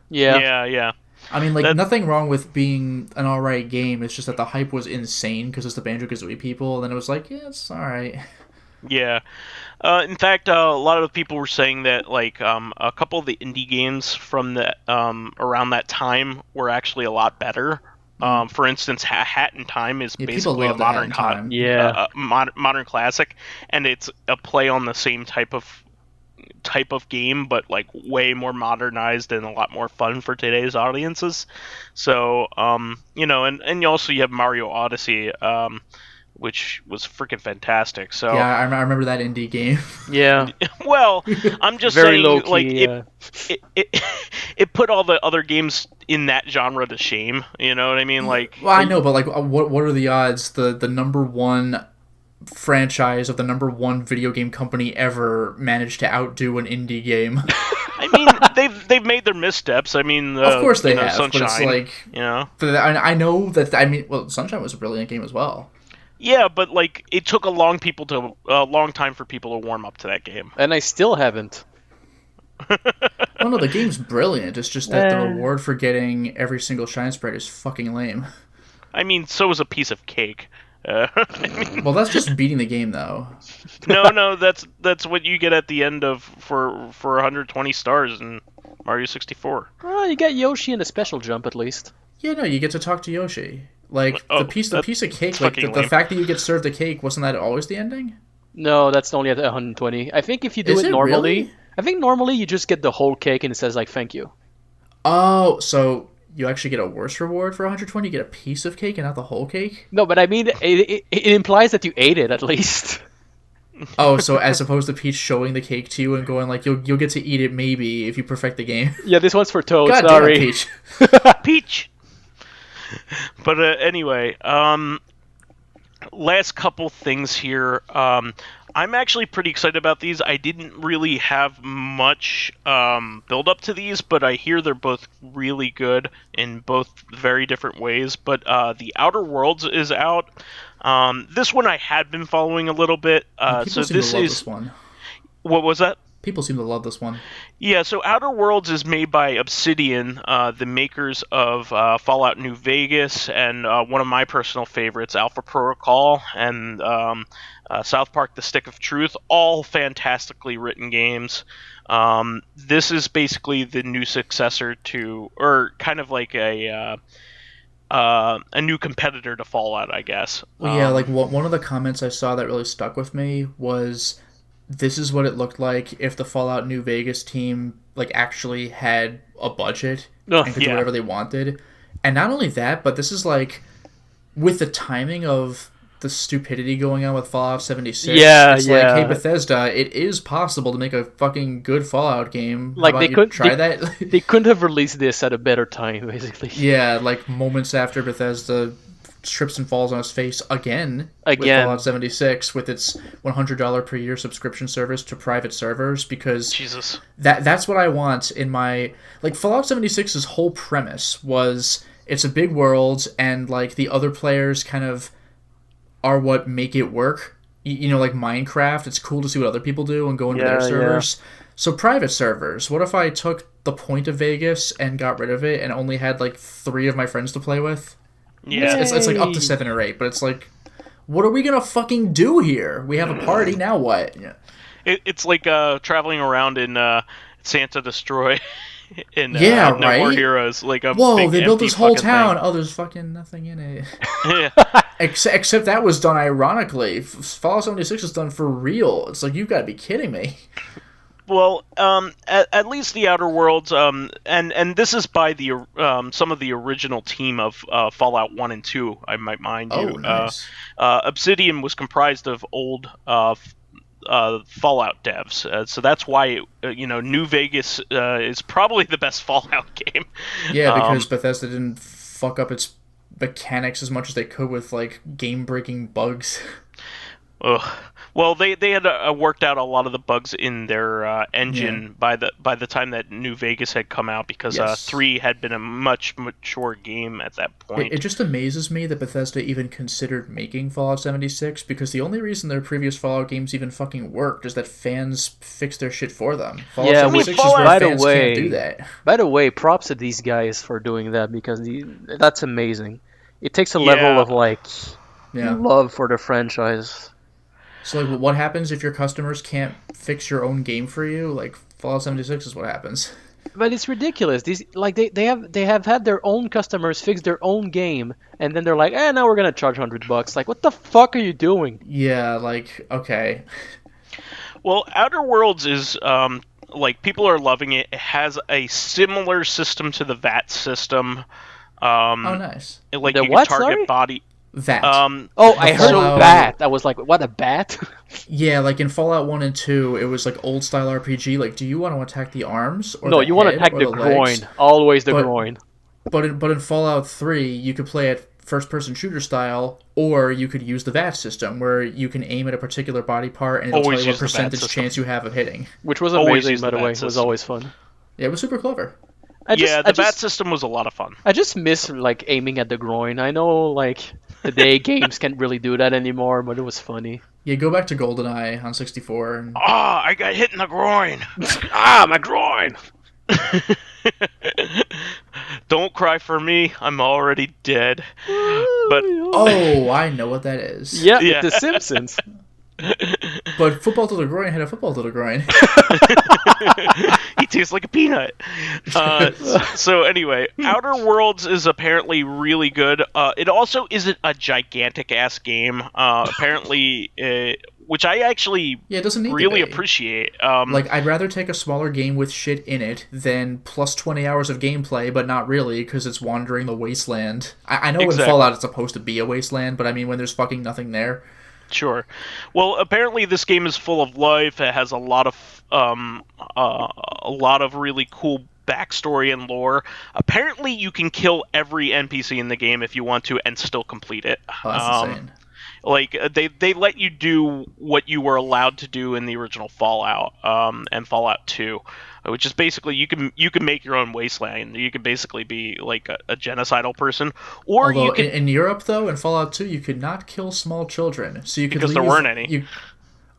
Yeah. I mean, like, nothing wrong with being an alright game. It's just that the hype was insane because it's the Banjo-Kazooie people, and then it was like, yeah, it's alright. Yeah. In fact, a lot of people were saying that, like, a couple of the indie games from the around that time were actually a lot better. For instance, Hat in Time is basically a modern modern classic, and it's a play on the same type of game, but like way more modernized and a lot more fun for today's audiences. So and you have Mario Odyssey, which was freaking fantastic. So yeah, I remember that indie game. Yeah. Well, I'm just very saying, low-key, like it put all the other games in that genre to shame. You know what I mean? Like, well, I know, but like, what are the odds the number one franchise of the number one video game company ever managed to outdo an indie game? I mean, they've made their missteps. I mean, of course they have. Sunshine, but it's like, I know that. I mean, well, Sunshine was a brilliant game as well. Yeah, but like it took a long time for people to warm up to that game, and I still haven't. Oh no, the game's brilliant. It's just that the reward for getting every single shine sprite is fucking lame. I mean, so is a piece of cake. Well, that's just beating the game, though. No, that's what you get at the end of for 120 stars in Mario 64. Well, you get Yoshi in a special jump at least. Yeah, no, you get to talk to Yoshi. Like the piece of cake, like the fact that you get served a cake, wasn't that always the ending? No, that's only at 120. I think if you do it normally, really? I think normally you just get the whole cake and it says like thank you. Oh, so you actually get a worse reward for 120? You get a piece of cake and not the whole cake? No, but I mean, it implies that you ate it at least. Oh, so as opposed to Peach showing the cake to you and going like, you'll get to eat it maybe if you perfect the game. Yeah, this one's for Toad, God sorry. Damn, Peach. Peach! But anyway, last couple things here. I'm actually pretty excited about these. I didn't really have much build up to these, but I hear they're both really good in both very different ways. But The Outer Worlds is out. This one I had been following a little bit. So this one. What was that? People seem to love this one. Yeah, so Outer Worlds is made by Obsidian, the makers of Fallout New Vegas, and one of my personal favorites, Alpha Protocol, and South Park: The Stick of Truth, all fantastically written games. This is basically the new successor to, or kind of like a new competitor to Fallout, I guess. Well, yeah, like one of the comments I saw that really stuck with me was, this is what it looked like if the Fallout New Vegas team like actually had a budget and could do whatever they wanted. And not only that, but this is like, with the timing of the stupidity going on with Fallout 76, it's like, hey, Bethesda, it is possible to make a fucking good Fallout game. Like, How about you try that? They couldn't have released this at a better time, basically. Yeah, like moments after Bethesda trips and falls on its face again. With Fallout 76 with its $100 per year subscription service to private servers, because Jesus, that's what I want in my, like, Fallout 76's whole premise was it's a big world and like the other players kind of are what make it work. You know, like Minecraft, it's cool to see what other people do and go into their servers. So private servers, what if I took the point of Vegas and got rid of it and only had like 3 of my friends to play with? Yeah, it's like up to 7 or 8, but it's like, what are we gonna fucking do here? We have a party, now what? Yeah. It's like traveling around in Santa Destroy in No right? More Heroes. Like a whoa, big, they built this whole town. Thing. Oh, there's fucking nothing in it. Yeah. Except that was done ironically. Fallout 76 is done for real. It's like, you've got to be kidding me. Well, at least the Outer Worlds, and this is by the some of the original team of Fallout 1 and 2, I might mind you. Oh, nice. Obsidian was comprised of old Fallout devs, so that's why New Vegas is probably the best Fallout game. Yeah, because Bethesda didn't fuck up its mechanics as much as they could with like game-breaking bugs. Ugh. Well, they had worked out a lot of the bugs in their engine by the time that New Vegas had come out, because 3 had been a much mature game at that point. It just amazes me that Bethesda even considered making Fallout 76, because the only reason their previous Fallout games even fucking worked is that fans fixed their shit for them. Fallout 76 is where fans can't do that. By the way, props to these guys for doing that, because that's amazing. It takes a level of love for the franchise. So, like, what happens if your customers can't fix your own game for you? Like, Fallout 76 is what happens. But it's ridiculous. These they have had their own customers fix their own game, and then they're like, now we're gonna charge $100. Like, what the fuck are you doing? Yeah, like, okay. Well, Outer Worlds is like, people are loving it. It has a similar system to the VAT system. Oh, nice. Like, the you what? can target Sorry? body. VAT. I heard bat. I was like, what, a bat? Yeah, like in Fallout 1 and 2, it was like old style RPG. Like, do you want to attack the arms? Or no, the you want to head attack or the groin. legs? Always the groin. But in Fallout 3, you could play it first person shooter style, or you could use the VAT system, where you can aim at a particular body part and it'll tell you what percentage chance you have of hitting. Which was amazing, by the way. It was always fun. Yeah, it was super clever. The VAT system was a lot of fun. I just miss, like, aiming at the groin. I know, like, today games can't really do that anymore, but it was funny. Yeah, go back to GoldenEye on 64. And... I got hit in the groin. My groin. Don't cry for me. I'm already dead. But I know what that is. Yeah. The Simpsons. But football to the groin had a football to the groin. He tastes like a peanut. So anyway, Outer Worlds is apparently really good. It also isn't a gigantic ass game. Apparently, which I actually it doesn't need really to be. Appreciate. Like, I'd rather take a smaller game with shit in it than plus 20 hours of gameplay, but not really, because it's wandering the wasteland. I know in Fallout it's supposed to be a wasteland, but I mean, when there's fucking nothing there. Sure. Well, apparently this game is full of life. It has a lot of really cool backstory and lore. Apparently, you can kill every NPC in the game if you want to, and still complete it. Oh, that's insane. Like, they let you do what you were allowed to do in the original Fallout and Fallout 2, which is basically you can make your own wasteland. You can basically be like a genocidal person, or although you can. In Europe, though, in Fallout 2, you could not kill small children, so you could because there weren't any.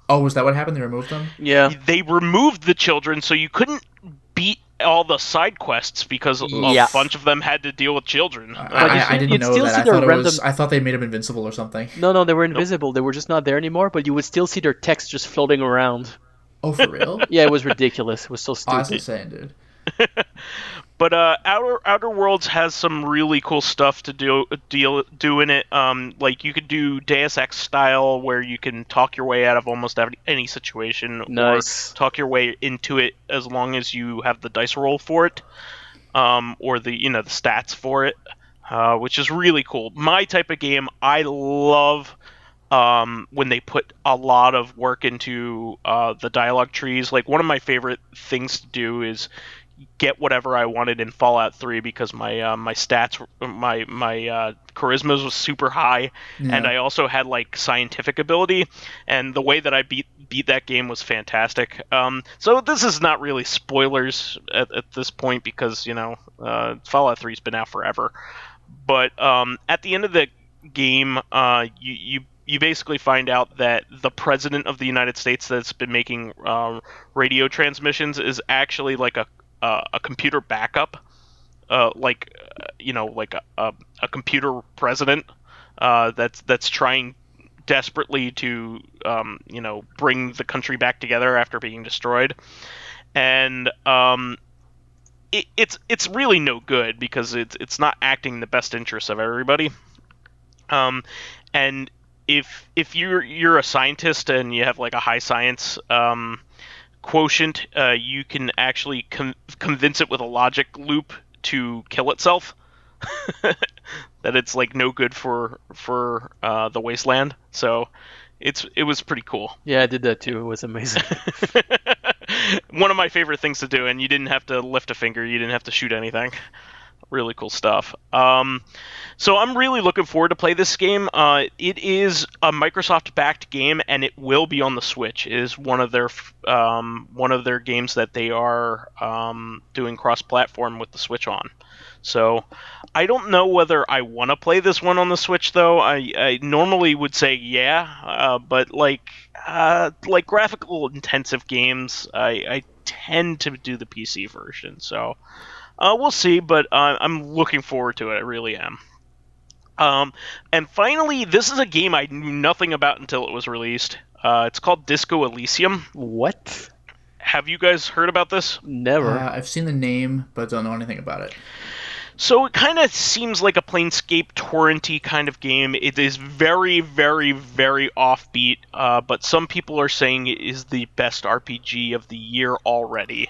Oh, was that what happened? They removed them? Yeah, they removed the children, so you couldn't beat all the side quests because a bunch of them had to deal with children. I didn't know that. I thought they made them invincible or something. No, they were invisible. Nope. They were just not there anymore, but you would still see their text just floating around. Oh, for real? Yeah, it was ridiculous. It was so stupid. Oh, that's insane, dude. But Outer Worlds has some really cool stuff to do in it. Like, you could do Deus Ex style, where you can talk your way out of almost any situation, nice. Or talk your way into it as long as you have the dice roll for it, or the the stats for it. which is really cool. My type of game. I love when they put a lot of work into the dialogue trees. Like, one of my favorite things to do is get whatever I wanted in Fallout 3 because my stats, my charisma was super high, and I also had like scientific ability, and the way that I beat that game was fantastic. So this is not really spoilers at this point because Fallout 3's been out forever, but at the end of the game, you basically find out that the president of the United States that's been making radio transmissions is actually like a computer backup, like a computer president that's trying desperately to bring the country back together after being destroyed, and it's really no good because it's not acting in the best interests of everybody, and if you're a scientist and you have like a high science quotient, you can actually convince it with a logic loop to kill itself. That it's like no good for the wasteland. So it was pretty cool. Yeah, I did that too. It was amazing. One of my favorite things to do, and you didn't have to lift a finger, you didn't have to shoot anything. Really cool stuff. So I'm really looking forward to play this game. It is a Microsoft-backed game, and it will be on the Switch. It is one of their games that they are doing cross-platform with the Switch on. So I don't know whether I want to play this one on the Switch, though. I normally would say yeah, but like graphical intensive games, I tend to do the PC version. So we'll see, but I'm looking forward to it. I really am. And finally, this is a game I knew nothing about until it was released. It's called Disco Elysium. What? Have you guys heard about this? Never. I've seen the name, but don't know anything about it. So it kind of seems like a Planescape torrenty kind of game. It is very, very, very offbeat, but some people are saying it is the best RPG of the year already.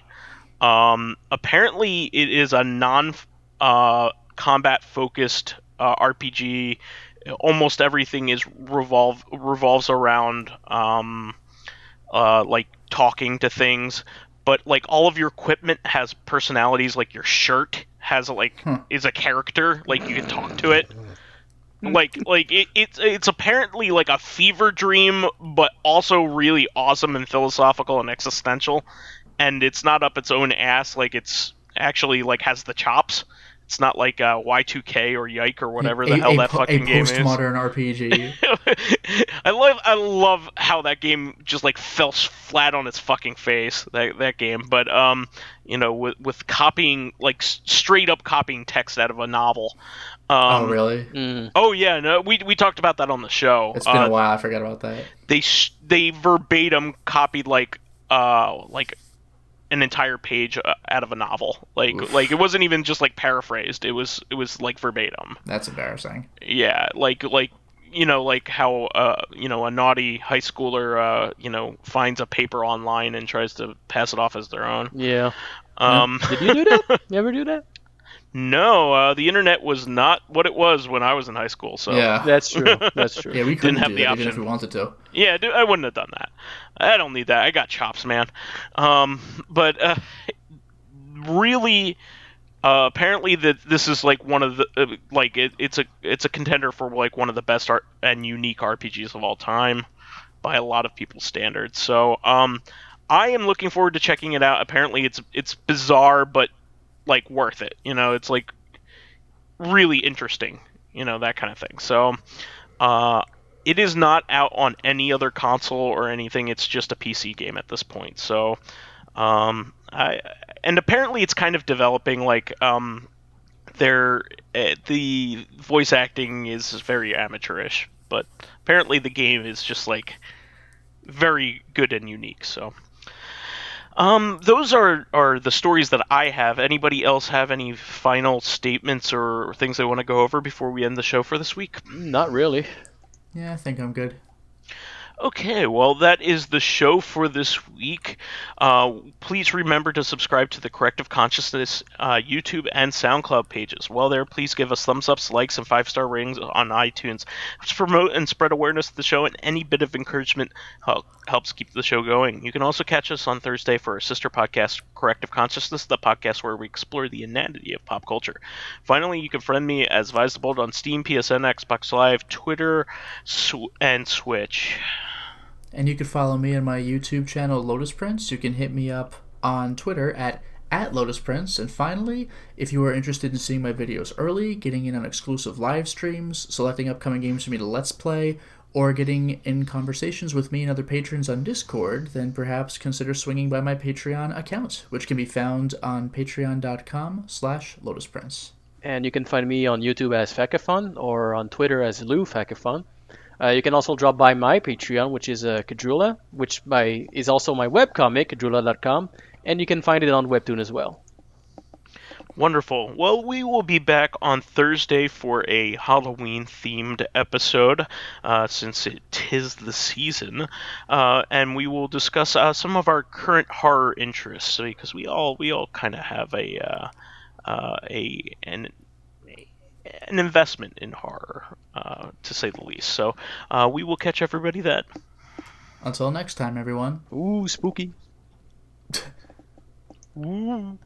Apparently, it is a non-combat focused RPG. Almost everything is revolves around like talking to things, but like all of your equipment has personalities. Like your shirt has is a character. Like you can talk to it. It's apparently like a fever dream, but also really awesome and philosophical and existential. And it's not up its own ass. Like it's actually like has the chops. It's not like Y2K or Yike or whatever the hell that fucking game is. A postmodern RPG. I love how that game just like fell flat on its fucking face. That game, but with copying, like straight up copying text out of a novel. Oh really? Mm. Oh yeah, no, we talked about that on the show. It's been a while. I forgot about that. They verbatim copied like an entire page out of a novel. Like it wasn't even just like paraphrased. It was like verbatim. That's embarrassing. Yeah, like how a naughty high schooler finds a paper online and tries to pass it off as their own. Yeah. Did you do that? You ever do that? No, the internet was not what it was when I was in high school. So yeah, that's true. That's true. Yeah, we couldn't didn't have the option even if we wanted to. Yeah, I wouldn't have done that. I don't need that. I got chops, man. But really, apparently this is like one of the it's a contender for like one of the best art and unique RPGs of all time by a lot of people's standards. So I am looking forward to checking it out. Apparently, it's bizarre, but like worth it. It's like really interesting. That kind of thing. So it is not out on any other console or anything. It's just a PC game at this point. So and apparently it's kind of developing. Like the voice acting is very amateurish, but apparently the game is just like very good and unique. So those are the stories that I have. Anybody else have any final statements or things they want to go over before we end the show for this week? Not really. Yeah, I think I'm good. Okay, well, that is the show for this week. Please remember to subscribe to the Corrective Consciousness YouTube and Soundcloud pages. While there, please give us thumbs ups, likes, and 5-star ratings on iTunes. Helps promote and spread awareness of the show, and any bit of encouragement helps keep the show going. You can also catch us on Thursday for our sister podcast, Corrective Consciousness, the podcast where we explore the inanity of pop culture. Finally, you can friend me as vysethebold on Steam, PSN, Xbox Live, Twitter, and Switch. And you can follow me on my YouTube channel, Lotus Prince. You can hit me up on Twitter at Lotus Prince. And finally, if you are interested in seeing my videos early, getting in on exclusive live streams, selecting upcoming games for me to Let's Play, or getting in conversations with me and other patrons on Discord, then perhaps consider swinging by my Patreon account, which can be found on patreon.com/LotusPrince. And you can find me on YouTube as Fakafon or on Twitter as Lou Fakafon. You can also drop by my Patreon, which is Kadrula, which is also my webcomic, kadrula.com, and you can find it on Webtoon as well. Wonderful. Well, we will be back on Thursday for a Halloween-themed episode, since it is the season, and we will discuss some of our current horror interests, because we all kind of have an investment in horror, to say the least. So we will catch everybody then. Until next time, everyone. Ooh, spooky. Ooh.